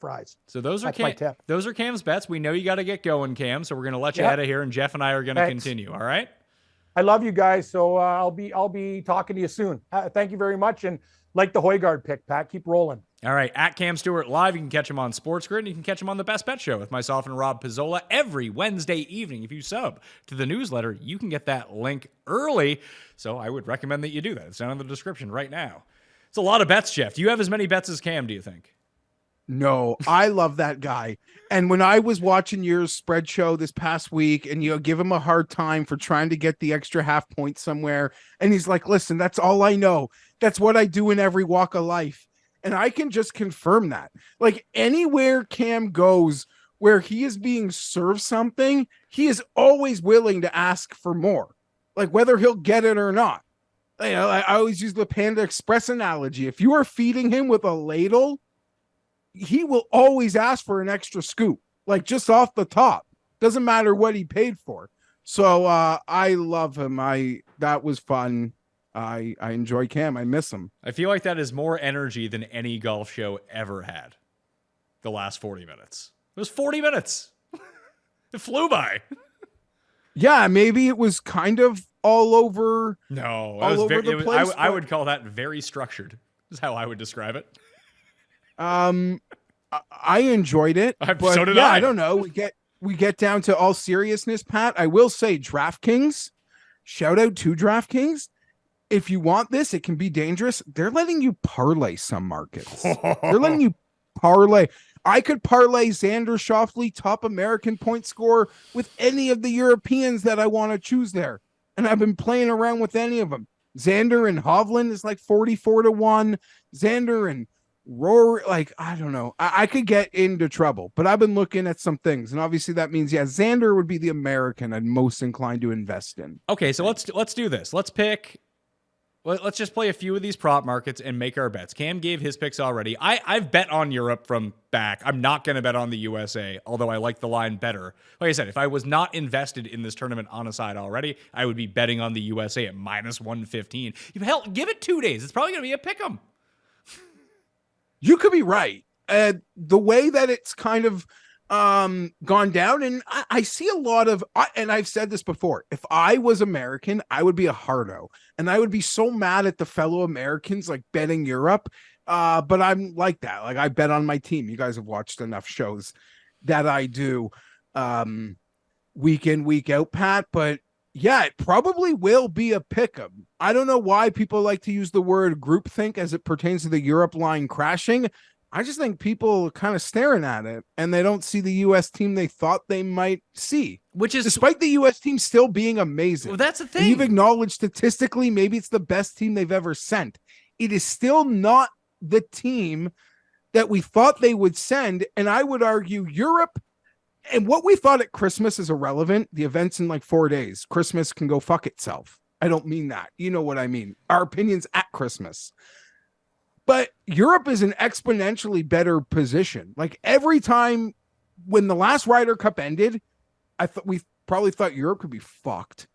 fries. So those are my tip. Those are Cam's bets. We know you got to get going, Cam. So we're going to let you out of here and Geoff and I are going to continue. All right. I love you guys. So I'll be talking to you soon. Thank you very much. And like the Højgaard pick, Pat, keep rolling. All right. At Cam Stewart Live, you can catch him on Sports Grid, and you can catch him on the Best Bet Show with myself and Rob Pizzola every Wednesday evening. If you sub to the newsletter, you can get that link early. So I would recommend that you do that. It's down in the description right now. It's a lot of bets, Geoff. Do you have as many bets as Cam, do you think? No, I love that guy. And when I was watching your spread show this past week and you give him a hard time for trying to get the extra half point somewhere, and he's like, listen, that's all I know. That's what I do in every walk of life. And I can just confirm that. Like anywhere Cam goes where he is being served something, he is always willing to ask for more, like whether he'll get it or not. You know, I always use the Panda Express analogy. If you are feeding him with a ladle, he will always ask for an extra scoop, like just off the top. Doesn't matter what he paid for. So I love him. That was fun. I enjoy Cam. I miss him. I feel like that is more energy than any golf show ever had. The last 40 minutes. It was 40 minutes. It flew by. Yeah, maybe it was kind of all over. No, all over the place. I would call that very structured. Is how I would describe it. I enjoyed it. So did I. I don't know. We get down to all seriousness, Pat. I will say DraftKings, shout out to DraftKings. If you want this, it can be dangerous. They're letting you parlay some markets. They're letting you parlay. I could parlay Xander Schauffele top American point score with any of the Europeans that I want to choose there. And I've been playing around with any of them. Xander and Hovland is like 44-1. Xander and Rory, like, I don't know. I could get into trouble, but I've been looking at some things. And obviously that means, Xander would be the American I'm most inclined to invest in. Okay, so let's do this. Let's just play a few of these prop markets and make our bets. Cam gave his picks already. I've bet on Europe from back. I'm not going to bet on the USA, although I like the line better. Like I said, if I was not invested in this tournament on a side already, I would be betting on the USA at minus 115. Hell, give it 2 days. It's probably going to be a pick 'em. You could be right. The way that it's kind of gone down, and I see a lot of, and I've said this before, if I was American, I would be a hardo, and I would be so mad at the fellow Americans like betting Europe. But I'm like that. Like I bet on my team. You guys have watched enough shows that I do week in, week out, Pat. But yeah, it probably will be a pick 'em. I don't know why people like to use the word groupthink as it pertains to the Europe line crashing. I just think people are kind of staring at it and they don't see the U.S. team they thought they might see. Which is despite the U.S. team still being amazing. Well, that's the thing. And you've acknowledged statistically, maybe it's the best team they've ever sent. It is still not the team that we thought they would send. And I would argue Europe and what we thought at Christmas is irrelevant. The event's in like 4 days. Christmas can go fuck itself. I don't mean that. You know what I mean? Our opinions at Christmas. But Europe is an exponentially better position. Like every time when the last Ryder Cup ended, we probably thought Europe could be fucked.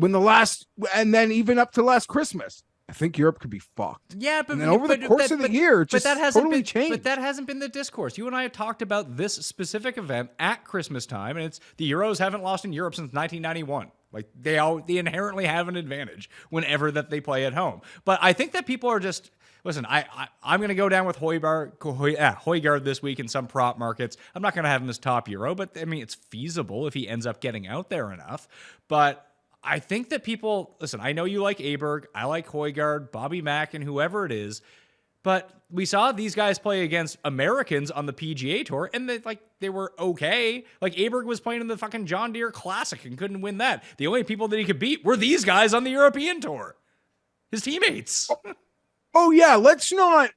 And then even up to last Christmas, I think Europe could be fucked. Yeah, but and then over the course of the year, it just totally changed. But that hasn't been the discourse. You and I have talked about this specific event at Christmas time, and it's the Euros haven't lost in Europe since 1991. Like they inherently have an advantage whenever that they play at home. But I think that people are just listen. I'm going to go down with Højgaard this week in some prop markets. I'm not going to have him as top Euro, but I mean it's feasible if he ends up getting out there enough. But I think that people listen. I know you like Aberg, I like Højgaard, Bobby Mack, and whoever it is. But we saw these guys play against Americans on the PGA Tour, and they were okay. Like Aberg was playing in the fucking John Deere Classic and couldn't win that. The only people that he could beat were these guys on the European Tour, his teammates. Oh yeah, let's not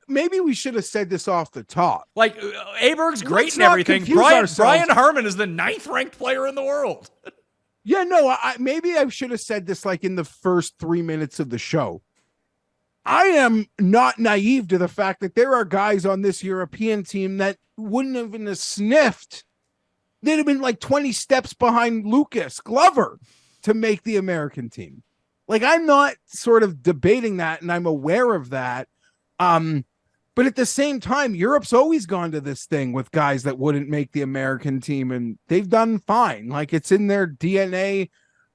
maybe we should have said this off the top. Like Aberg's great and everything. Brian Harman is the 9th ranked player in the world. Yeah, no, maybe I should have said this in the first 3 minutes of the show. I am not naive to the fact that there are guys on this European team that wouldn't have even sniffed. They'd have been 20 steps behind Lucas Glover to make the American team. I'm not sort of debating that, and I'm aware of that. But at the same time, Europe's always gone to this thing with guys that wouldn't make the American team, and they've done fine. It's in their DNA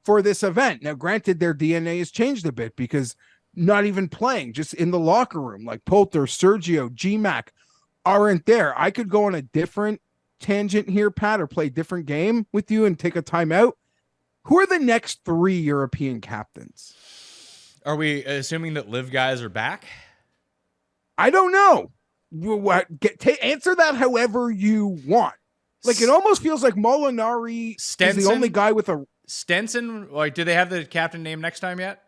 for this event. Now, granted, their DNA has changed a bit because not even playing, just in the locker room, Poulter, Sergio, GMAC aren't there. I could go on a different tangent here, Pat, or play a different game with you and take a timeout. Who are the next 3 European captains? Are we assuming that live guys are back? I don't know. Answer that however you want. It almost feels like Molinari is the only guy with a... Stenson? Do they have the captain name next time yet?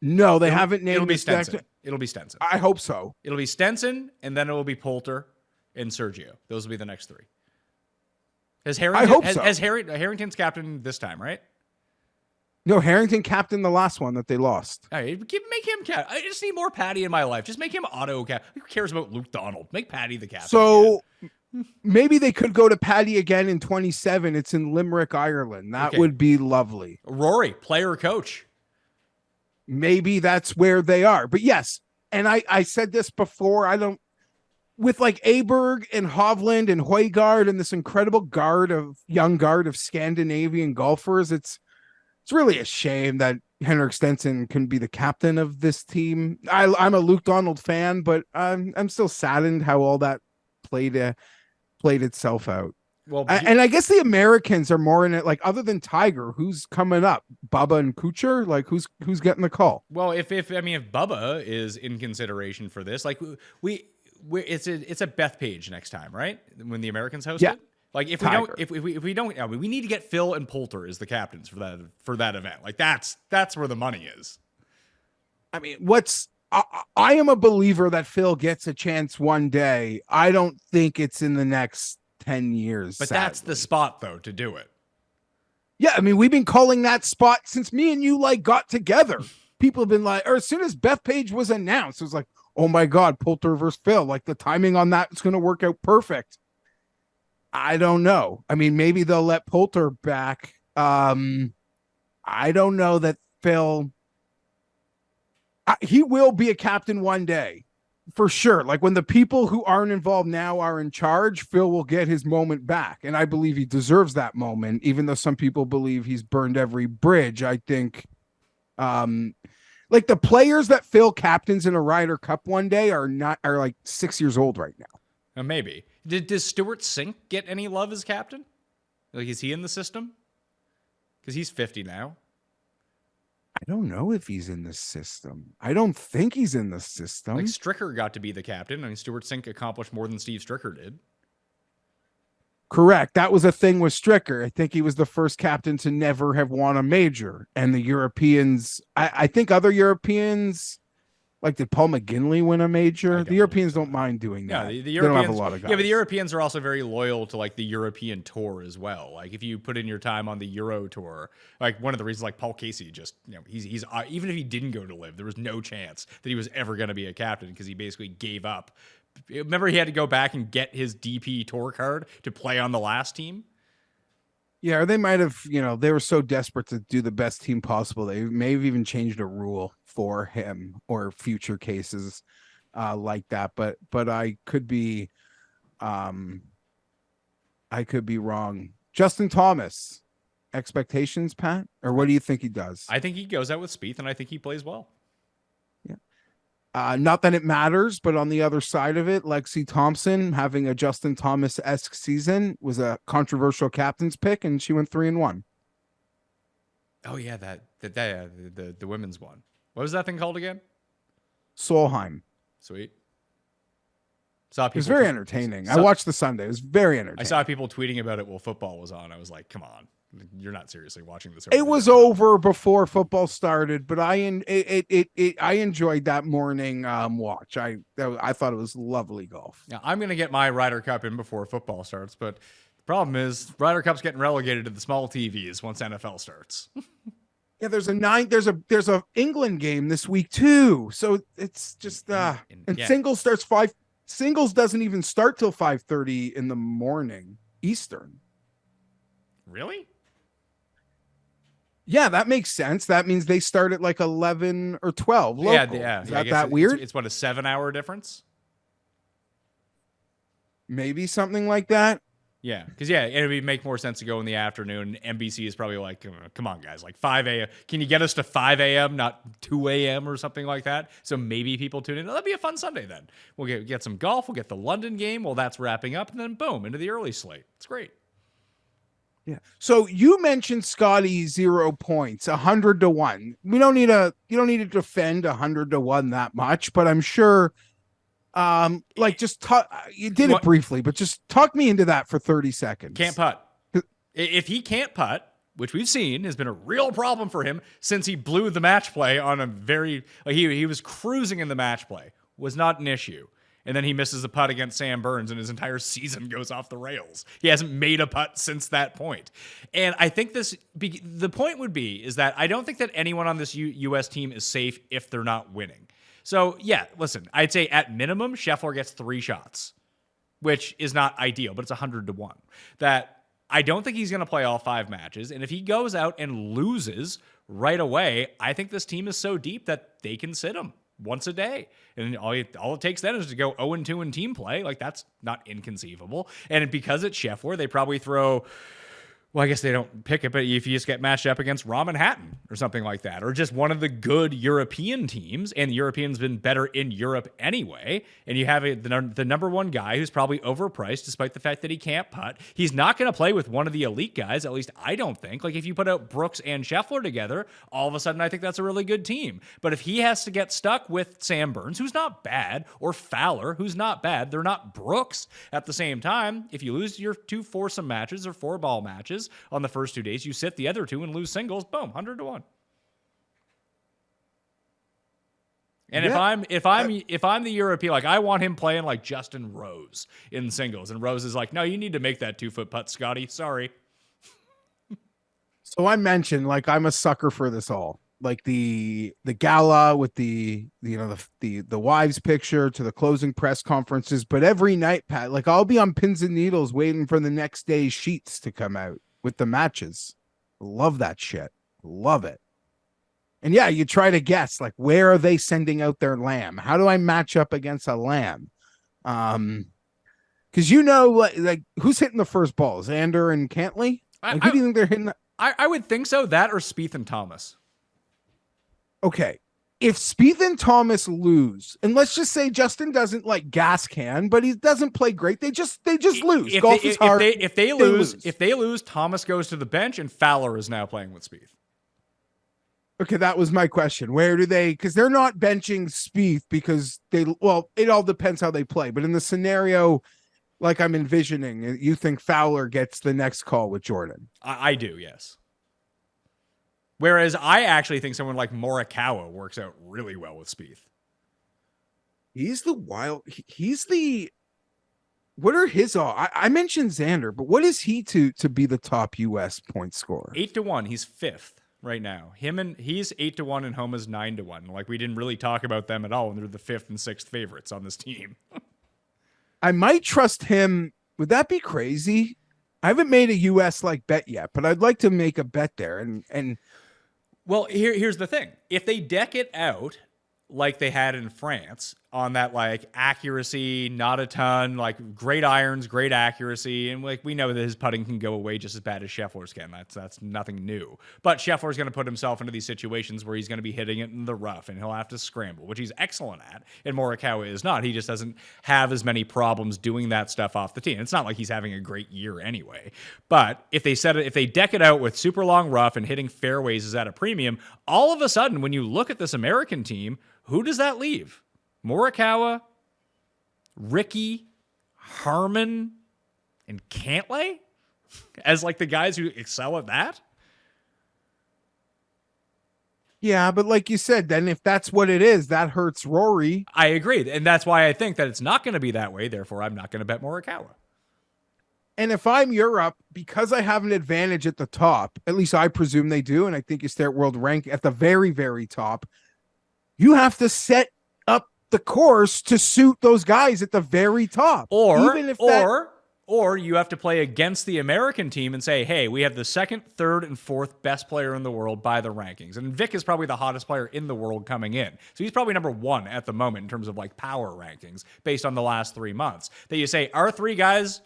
No, they haven't named. It'll be Stenson. It'll be Stenson. I hope so. It'll be Stenson, and then it will be Poulter and Sergio. Those will be the next 3. I hope so. Harrington's captain this time, right? No, Harrington captained the last one that they lost. All right, make him captain. I just need more Patty in my life. Just make him auto captain. Who cares about Luke Donald? Make Patty the captain. So maybe they could go to Patty again in 27. It's in Limerick, Ireland. That would be lovely. Rory, player coach. Maybe that's where they are. But yes, and I said this before, with Aberg and Hovland and Højgaard and this incredible young guard of Scandinavian golfers, it's really a shame that Henrik Stenson can be the captain of this team. I'm a Luke Donald fan, but I'm still saddened how all that played itself out. Well, and I guess the Americans are more in it. Other than Tiger, who's coming up? Bubba and Kuchar. Who's getting the call? Well, if Bubba is in consideration for this, it's a Bethpage next time, right? When the Americans host it. If we don't, we need to get Phil and Poulter as the captains for that event. That's where the money is. I mean, I am a believer that Phil gets a chance one day. I don't think it's in the next 10 years. But sadly, that's the spot though to do it. Yeah, I mean, we've been calling that spot since me and you got together. People have been or as soon as Bethpage was announced, it was oh my God, Poulter versus Phil. The timing on that is going to work out perfect. I don't know. I mean, maybe they'll let Poulter back. I don't know that Phil. He will be a captain one day, for sure. When the people who aren't involved now are in charge, Phil will get his moment back, and I believe he deserves that moment. Even though some people believe he's burned every bridge, I think. The players that Phil captains in a Ryder Cup one day are 6 years old right now. Maybe. Does Stuart Sink get any love as captain? Is he in the system? Because he's 50 now. I don't know if he's in the system. I don't think he's in the system. Stricker got to be the captain. I mean, Stuart Sink accomplished more than Steve Stricker did. Correct. That was a thing with Stricker. I think he was the first captain to never have won a major. And the Europeans, I think other Europeans, did Paul McGinley win a major? The Europeans don't mind doing that. Yeah, the Europeans, they don't have a lot of guys. Yeah, but the Europeans are also very loyal to the European tour as well. If you put in your time on the Euro tour, one of the reasons Paul Casey just, he's even if he didn't go to live, there was no chance that he was ever going to be a captain because he basically gave up. Remember he had to go back and get his DP tour card to play on the last team? Yeah, or they might have, they were so desperate to do the best team possible. They may have even changed a rule for him or future cases like that. But I could be wrong. Justin Thomas, expectations, Pat? Or what do you think he does? I think he goes out with Spieth, and I think he plays well. Not that it matters, but on the other side of it, Lexi Thompson having a Justin Thomas-esque season was a controversial captain's pick, and she went 3-1. Oh yeah, the women's one. What was that thing called again? Solheim. Sweet. It was very entertaining. I watched the Sunday. It was very entertaining. I saw people tweeting about it while football was on. I was like, come on. You're not seriously watching this. It was over before football started, but I enjoyed that morning watch. I thought it was lovely golf. Now, I'm going to get my Ryder Cup in before football starts, but the problem is Ryder Cup's getting relegated to the small TVs once NFL starts. Yeah, there's a England game this week too, so it's just singles starts 5. Singles doesn't even start till 5:30 in the morning Eastern. Really? Yeah, that makes sense. That means they start at like 11 or 12 local. Yeah. Is that weird? It's what, a 7-hour difference? Maybe something like that. Yeah, because it would make more sense to go in the afternoon. NBC is probably like, come on, guys, like 5 a.m. Can you get us to 5 a.m., not 2 a.m. or something like that? So maybe people tune in. That'd be a fun Sunday then. We'll get some golf. We'll get the London game while that's wrapping up, and then boom, into the early slate. It's great. Yeah. So you mentioned Scotty 0 points, 100-1. You don't need to defend 100-1 that much, but I'm sure. You did it briefly, but just talk me into that for 30 seconds. Can't putt. If he can't putt, which we've seen has been a real problem for him since he blew the match play on a he was cruising in the match play, was not an issue. And then he misses a putt against Sam Burns and his entire season goes off the rails. He hasn't made a putt since that point. And I think the point would be is that I don't think that anyone on this U.S. team is safe if they're not winning. So, yeah, listen, I'd say at minimum, Scheffler gets 3 shots, which is not ideal, but it's 100-1. That I don't think he's going to play all 5 matches. And if he goes out and loses right away, I think this team is so deep that they can sit him once a day. And all it takes then is to go 0-2 in team play. Like, that's not inconceivable. And because it's Scheffler, they probably throw... Well, I guess they don't pick it, but if you just get matched up against Rahm Hatton or something like that, or just one of the good European teams, and the Europeans been better in Europe anyway, and you have the number one guy who's probably overpriced despite the fact that he can't putt. He's not going to play with one of the elite guys, at least I don't think. Like, if you put out Brooks and Scheffler together, all of a sudden I think that's a really good team. But if he has to get stuck with Sam Burns, who's not bad, or Fowler, who's not bad, they're not Brooks at the same time. If you lose your 2 foursome matches or 4-ball matches on the first 2 days, you sit the other 2 and lose singles, boom, 100-1. And if I'm the European, like, I want him playing like Justin Rose in singles, and Rose is like, no, you need to make that 2-foot putt, Scotty. Sorry. So I mentioned, like, I'm a sucker for this all, like the gala with the wives picture to the closing press conferences, but every night, Pat, like, I'll be on pins and needles waiting for the next day's sheets to come out with the matches. Love that shit. Love it. And yeah, you try to guess, like, where are they sending out their lamb? How do I match up against a lamb? Because like who's hitting the first balls? Xander and Cantley? Like, who do you think they're hitting? I would think so. That or Spieth and Thomas. Okay. If Spieth and Thomas lose, and let's just say Justin doesn't like gas can, but he doesn't play great, they just lose. Golf is hard. If they lose, Thomas goes to the bench and Fowler is now playing with Spieth. Okay, that was my question. Where do they, because they're not benching Spieth because it all depends how they play. But in the scenario like I'm envisioning, you think Fowler gets the next call with Jordan? I do, yes. Whereas I actually think someone like Morikawa works out really well with Spieth. What are his odds? I mentioned Xander, but what is he to be the top U.S. point scorer? 8-1. He's 5th right now. He's 8-1 and Homa's 9-1. Like, we didn't really talk about them at all, and they're the 5th and 6th favorites on this team. I might trust him. Would that be crazy I haven't made a US like bet yet, but I'd like to make a bet there. And Well, here's the thing. If they deck it out like they had in France on that like accuracy, not a ton, like great irons, great accuracy, and like we know that his putting can go away just as bad as Scheffler's can. That's nothing new. But Scheffler's going to put himself into these situations where he's going to be hitting it in the rough and he'll have to scramble, which he's excellent at, and Morikawa is not. He just doesn't have as many problems doing that stuff off the tee. And it's not like he's having a great year anyway. But if they deck it out with super long rough and hitting fairways is at a premium, all of a sudden when you look at this American team, who does that leave? Morikawa, Ricky, Harmon, and Cantlay as like the guys who excel at that? yeah, but like you said, then if that's what it is, that hurts Rory. I agree. And that's why I think that it's not going to be that way. Therefore, I'm not going to bet Morikawa. And if I'm Europe, because I have an advantage at the top, at least I presume they do, and I think you stay at world rank at the very, very top, you have to set up the course to suit those guys at the very top. Or you have to play against the American team and say, hey, we have the second, third, and fourth best player in the world by the rankings. And Vic is probably the hottest player in the world coming in. So he's probably number one at the moment in terms of like power rankings based on the last 3 months. That you say, our three guys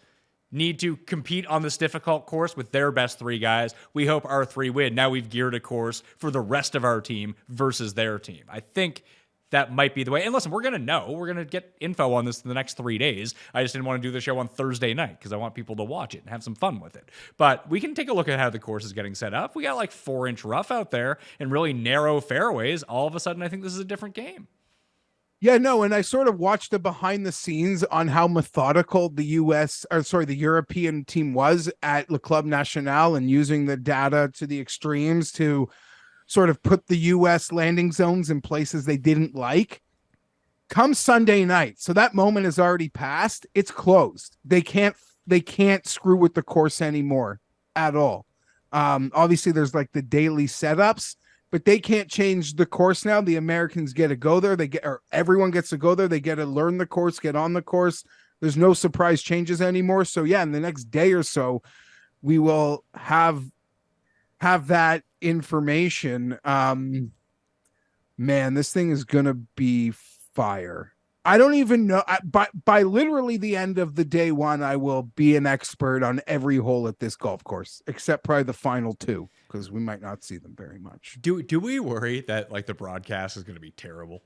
need to compete on this difficult course with their best three guys. We hope our three win. Now we've geared a course for the rest of our team versus their team. I think that might be the way. And listen, we're going to know. We're going to get info on this in the next 3 days. I just didn't want to do the show on Thursday night because I want people to watch it and have some fun with it. But we can take a look at how the course is getting set up. We got like 4-inch rough out there and really narrow fairways. All of a sudden, I think this is a different game. Yeah, no, and I sort of watched the behind the scenes on how methodical the European team was at Le Club National and using the data to the extremes to sort of put the US landing zones in places they didn't like. Come Sunday night, so that moment has already passed. It's closed. They can't screw with the course anymore at all. Obviously, there's like the daily setups, but they can't change the course now. The Americans get to go there. Everyone gets to go there. They get to learn the course, get on the course. There's no surprise changes anymore. So yeah, in the next day or so, we will have that information. Man, this thing is gonna be fire. I don't even know. By literally the end of the day one, I will be an expert on every hole at this golf course, except probably the final two, because we might not see them very much. Do we worry that like the broadcast is going to be terrible?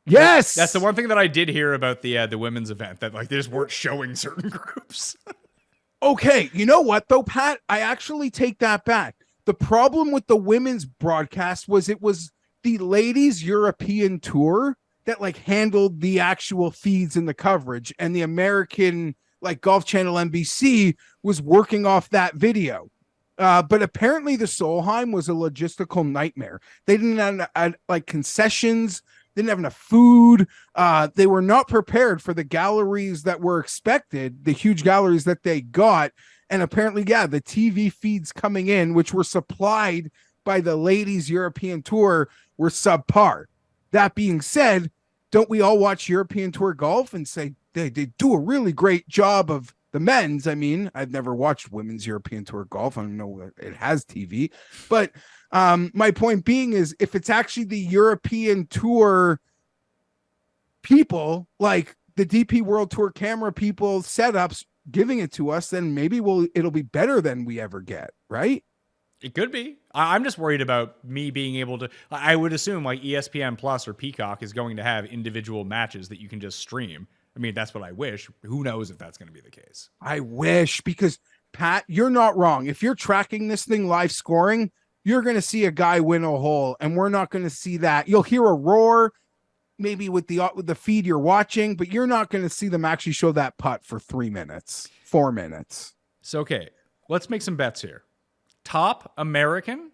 Yes, that's the one thing that I did hear about the women's event, that like they just weren't showing certain groups. Okay, you know what though, Pat? I actually take that back. The problem with the women's broadcast was it was the ladies' European tour that like handled the actual feeds and the coverage, and the American like Golf Channel NBC was working off that video. But apparently the Solheim was a logistical nightmare. They didn't have like concessions, didn't have enough food. They were not prepared for the galleries that were expected, the huge galleries that they got. And apparently, yeah, the TV feeds coming in, which were supplied by the ladies' European tour, were subpar. That being said, don't we all watch European Tour golf and say they do a really great job of the men's? I mean, I've never watched women's European Tour golf. I don't know it has TV. But my point being is, if it's actually the European Tour people, like the DP World Tour camera people setups giving it to us, then maybe it'll be better than we ever get, right? It could be. I'm just worried about me being able to. I would assume like ESPN Plus or Peacock is going to have individual matches that you can just stream. I mean, that's what I wish. Who knows if that's going to be the case? I wish, because Pat, you're not wrong. If you're tracking this thing live scoring, you're going to see a guy win a hole, and we're not going to see that. You'll hear a roar, maybe with the feed you're watching, but you're not going to see them actually show that putt for 3 minutes, 4 minutes. So, okay, let's make some bets here. Top American?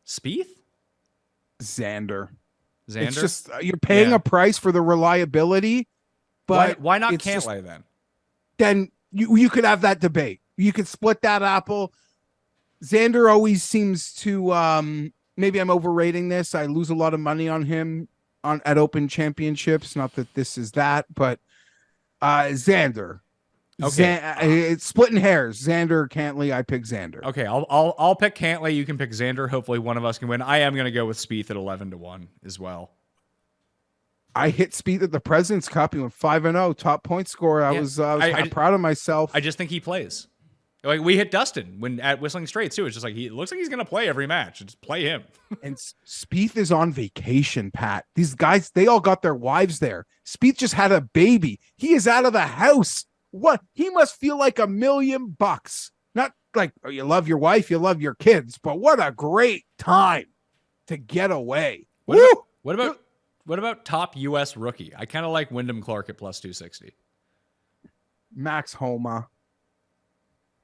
Spieth? Xander. It's just you're paying a price for the reliability, but why not Cantlay then? Then you could have that debate. You could split that apple. Xander always seems to maybe I'm overrating this. I lose a lot of money on him at Open Championships. Not that this is that, but Xander. Okay. It's splitting hairs. Xander, Cantley. I pick Xander. Okay, I'll pick Cantley. You can pick Xander. Hopefully, one of us can win. I am going to go with Spieth at 11-1 as well. I hit Spieth at the President's Cup. He went 5-0, top point scorer. I was proud of myself. I just think he plays. Like we hit Dustin when at Whistling Straits too. It's just like it looks like he's going to play every match. Just play him. And Spieth is on vacation, Pat. These guys, they all got their wives there. Spieth just had a baby. He is out of the house. What? He must feel like $1 million. Not like, oh, you love your wife, you love your kids, but what a great time to get away. What about top U.S. rookie? I kind of like Wyndham Clark at plus 260. Max Homa.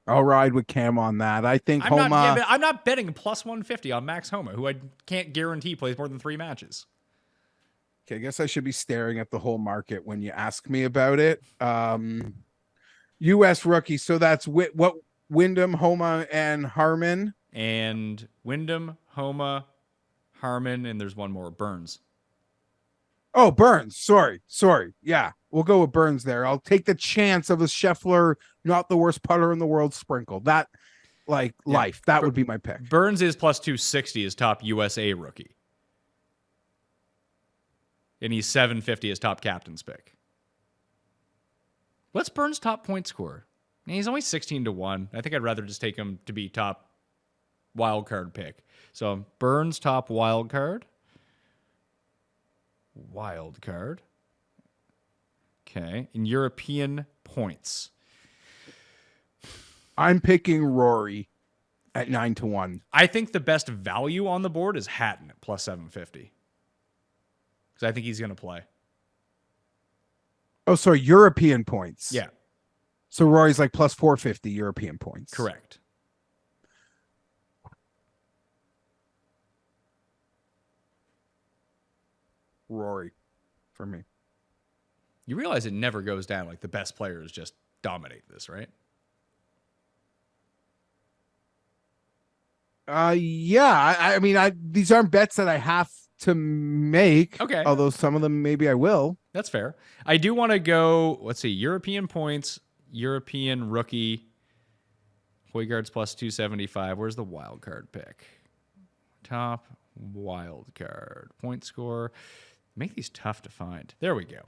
I'll ride with Cam on that. I think I'm not betting plus 150 on Max Homa, who I can't guarantee plays more than 3 matches. Okay, I guess I should be staring at the whole market when you ask me about it. U.S. rookie. So that's what Wyndham, Homa, and Harmon. And Wyndham, Homa, Harmon, and there's one more, Burns. Oh, Burns. Sorry. Yeah, we'll go with Burns there. I'll take the chance of a Scheffler, not the worst putter in the world, sprinkle. That, life. That would be my pick. Burns is plus 260 as top USA rookie. And he's 750 as top captain's pick. What's Burns' top point score? He's only 16-1. I think I'd rather just take him to be top wild card pick. So Burns top wild card. Wild card. Okay. In European points. I'm picking Rory at 9-1. I think the best value on the board is Hatton at plus 750. Because I think he's going to play. Oh, sorry, European points. Yeah. So Rory's like plus 450 European points. Correct. Rory for me. You realize it never goes down. Like the best players just dominate this, right? Yeah. I mean, these aren't bets that I have to make. Okay. Although some of them maybe I will. That's fair. I do want to go, let's see, European points, European rookie, Højgaard's plus 275. Where's the wild card pick? Top wild card. Point score. Make these tough to find. There we go.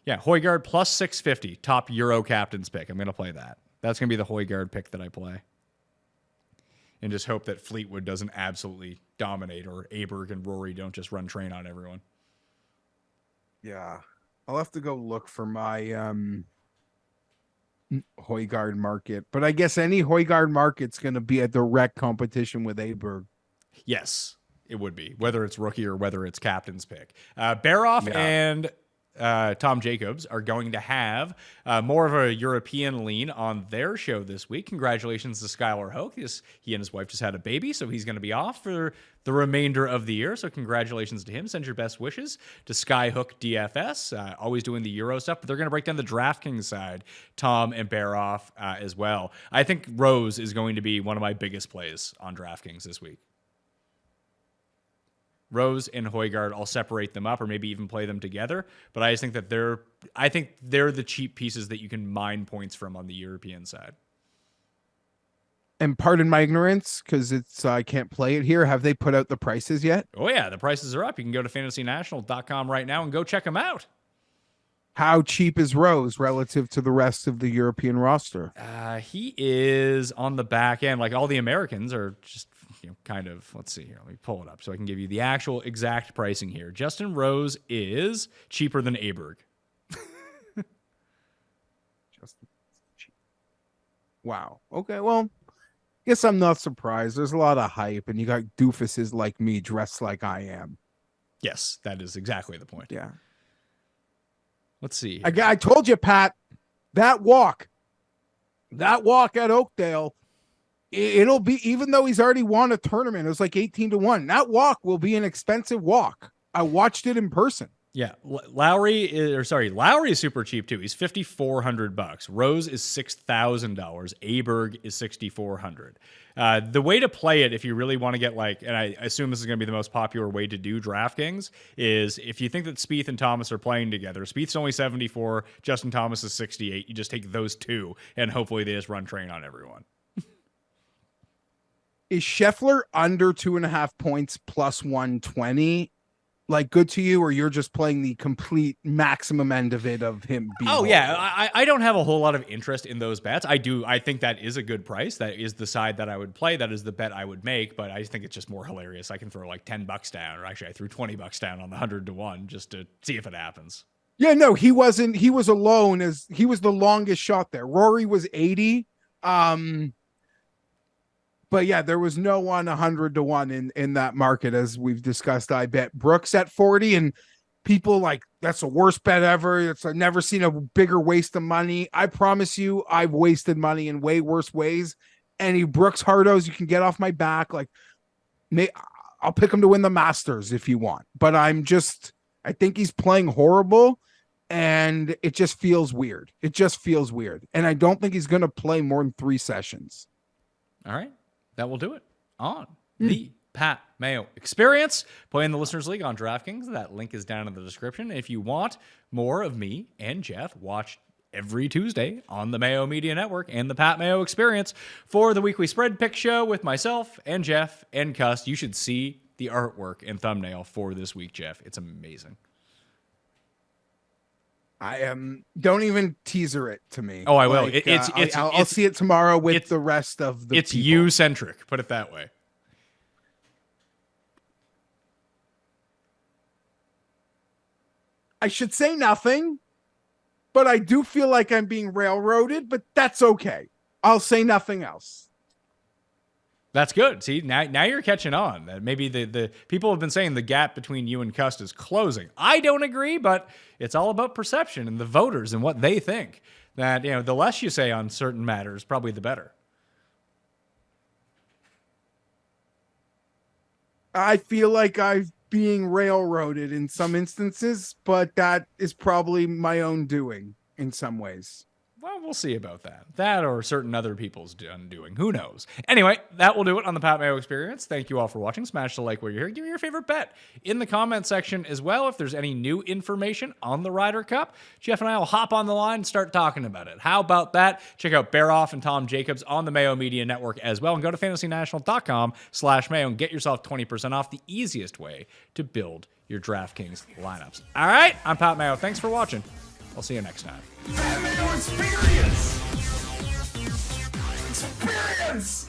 Yeah, Højgaard plus 650. Top Euro captain's pick. I'm going to play that. That's going to be the Højgaard pick that I play. And just hope that Fleetwood doesn't absolutely dominate or Aberg and Rory don't just run train on everyone. Yeah. I'll have to go look for my Højgaard market. But I guess any Højgaard market's going to be a direct competition with Aberg. Yes, it would be. Whether it's rookie or whether it's captain's pick. Baroff and Tom Jacobs are going to have more of a European lean on their show this week. Congratulations to Skylar Hoke. He and his wife just had a baby, so he's going to be off for the remainder of the year. So congratulations to him. Send your best wishes to Skyhook DFS. Always doing the Euro stuff, but they're going to break down the DraftKings side, Tom and Baroff as well. I think Rose is going to be one of my biggest plays on DraftKings this week. Rose and Højgaard, I'll separate them up or maybe even play them together. But I just think that they're the cheap pieces that you can mine points from on the European side. And pardon my ignorance, because I can't play it here. Have they put out the prices yet? Oh yeah, the prices are up. You can go to fantasynational.com right now and go check them out. How cheap is Rose relative to the rest of the European roster? He is on the back end. Like all the Americans are just kind of, let's see here. Let me pull it up so I can give you the actual exact pricing here. Justin Rose is cheaper than Aberg. Wow. Okay, well, guess I'm not surprised. There's a lot of hype, and you got doofuses like me dressed like I am. Yes, that is exactly the point. Yeah. Let's see. I told you, Pat, that walk at Oakdale, it'll be, even though he's already won a tournament, it was like 18-1. That walk will be an expensive walk. I watched it in person. Yeah, Lowry is super cheap too. He's $5,400. Rose is $6,000. Aberg is $6,400. The way to play it, if you really want to get and I assume this is going to be the most popular way to do DraftKings, is if you think that Spieth and Thomas are playing together. Spieth's only 74, Justin Thomas is 68. You just take those two, and hopefully they just run train on everyone. Is Scheffler under 2.5 points plus 120? Good to you, or you're just playing the complete maximum end of it of him being yeah, I don't have a whole lot of interest in those bets. I think that is a good price. That is the side that I would play. That is the bet I would make, but I just think it's just more hilarious. I can throw $10 down, or actually I threw $20 down on the 100-1 just to see if it happens. Yeah, no, he was alone, as he was the longest shot there. Rory was 80. But yeah, there was no one 100-1 in that market, as we've discussed. I bet Brooks at 40, and people that's the worst bet ever. I've never seen a bigger waste of money. I promise you, I've wasted money in way worse ways. Any Brooks hardos, you can get off my back. I'll pick him to win the Masters if you want, but I think he's playing horrible, and it just feels weird. And I don't think he's going to play more than 3 sessions. All right. That will do it on the Pat Mayo Experience. Play in the Listeners League on DraftKings. That link is down in the description. If you want more of me and Geoff, watch every Tuesday on the Mayo Media Network and the Pat Mayo Experience for the weekly spread pick show with myself and Geoff and Cuss. You should see the artwork and thumbnail for this week, Geoff. It's amazing. Don't even teaser it to me. Oh, I will. I'll see it tomorrow with the rest of the. It's people. you-centric. Put it that way. I should say nothing, but I do feel like I'm being railroaded. But that's okay. I'll say nothing else. That's good. See, now you're catching on. That maybe the people have been saying the gap between you and Cust is closing. I don't agree, but it's all about perception and the voters and what they think. That, the less you say on certain matters, probably the better. I feel like I'm being railroaded in some instances, but that is probably my own doing in some ways. Well, we'll see about that. That or certain other people's undoing. Who knows? Anyway, that will do it on the Pat Mayo Experience. Thank you all for watching. Smash the like while you're here. Give me your favorite bet in the comment section as well. If there's any new information on the Ryder Cup, Geoff and I will hop on the line and start talking about it. How about that? Check out Baroff and Tom Jacobs on the Mayo Media Network as well. And go to fantasynational.com/Mayo and get yourself 20% off, the easiest way to build your DraftKings lineups. All right, I'm Pat Mayo. Thanks for watching. I'll see you next time. Mayo Experience! Experience!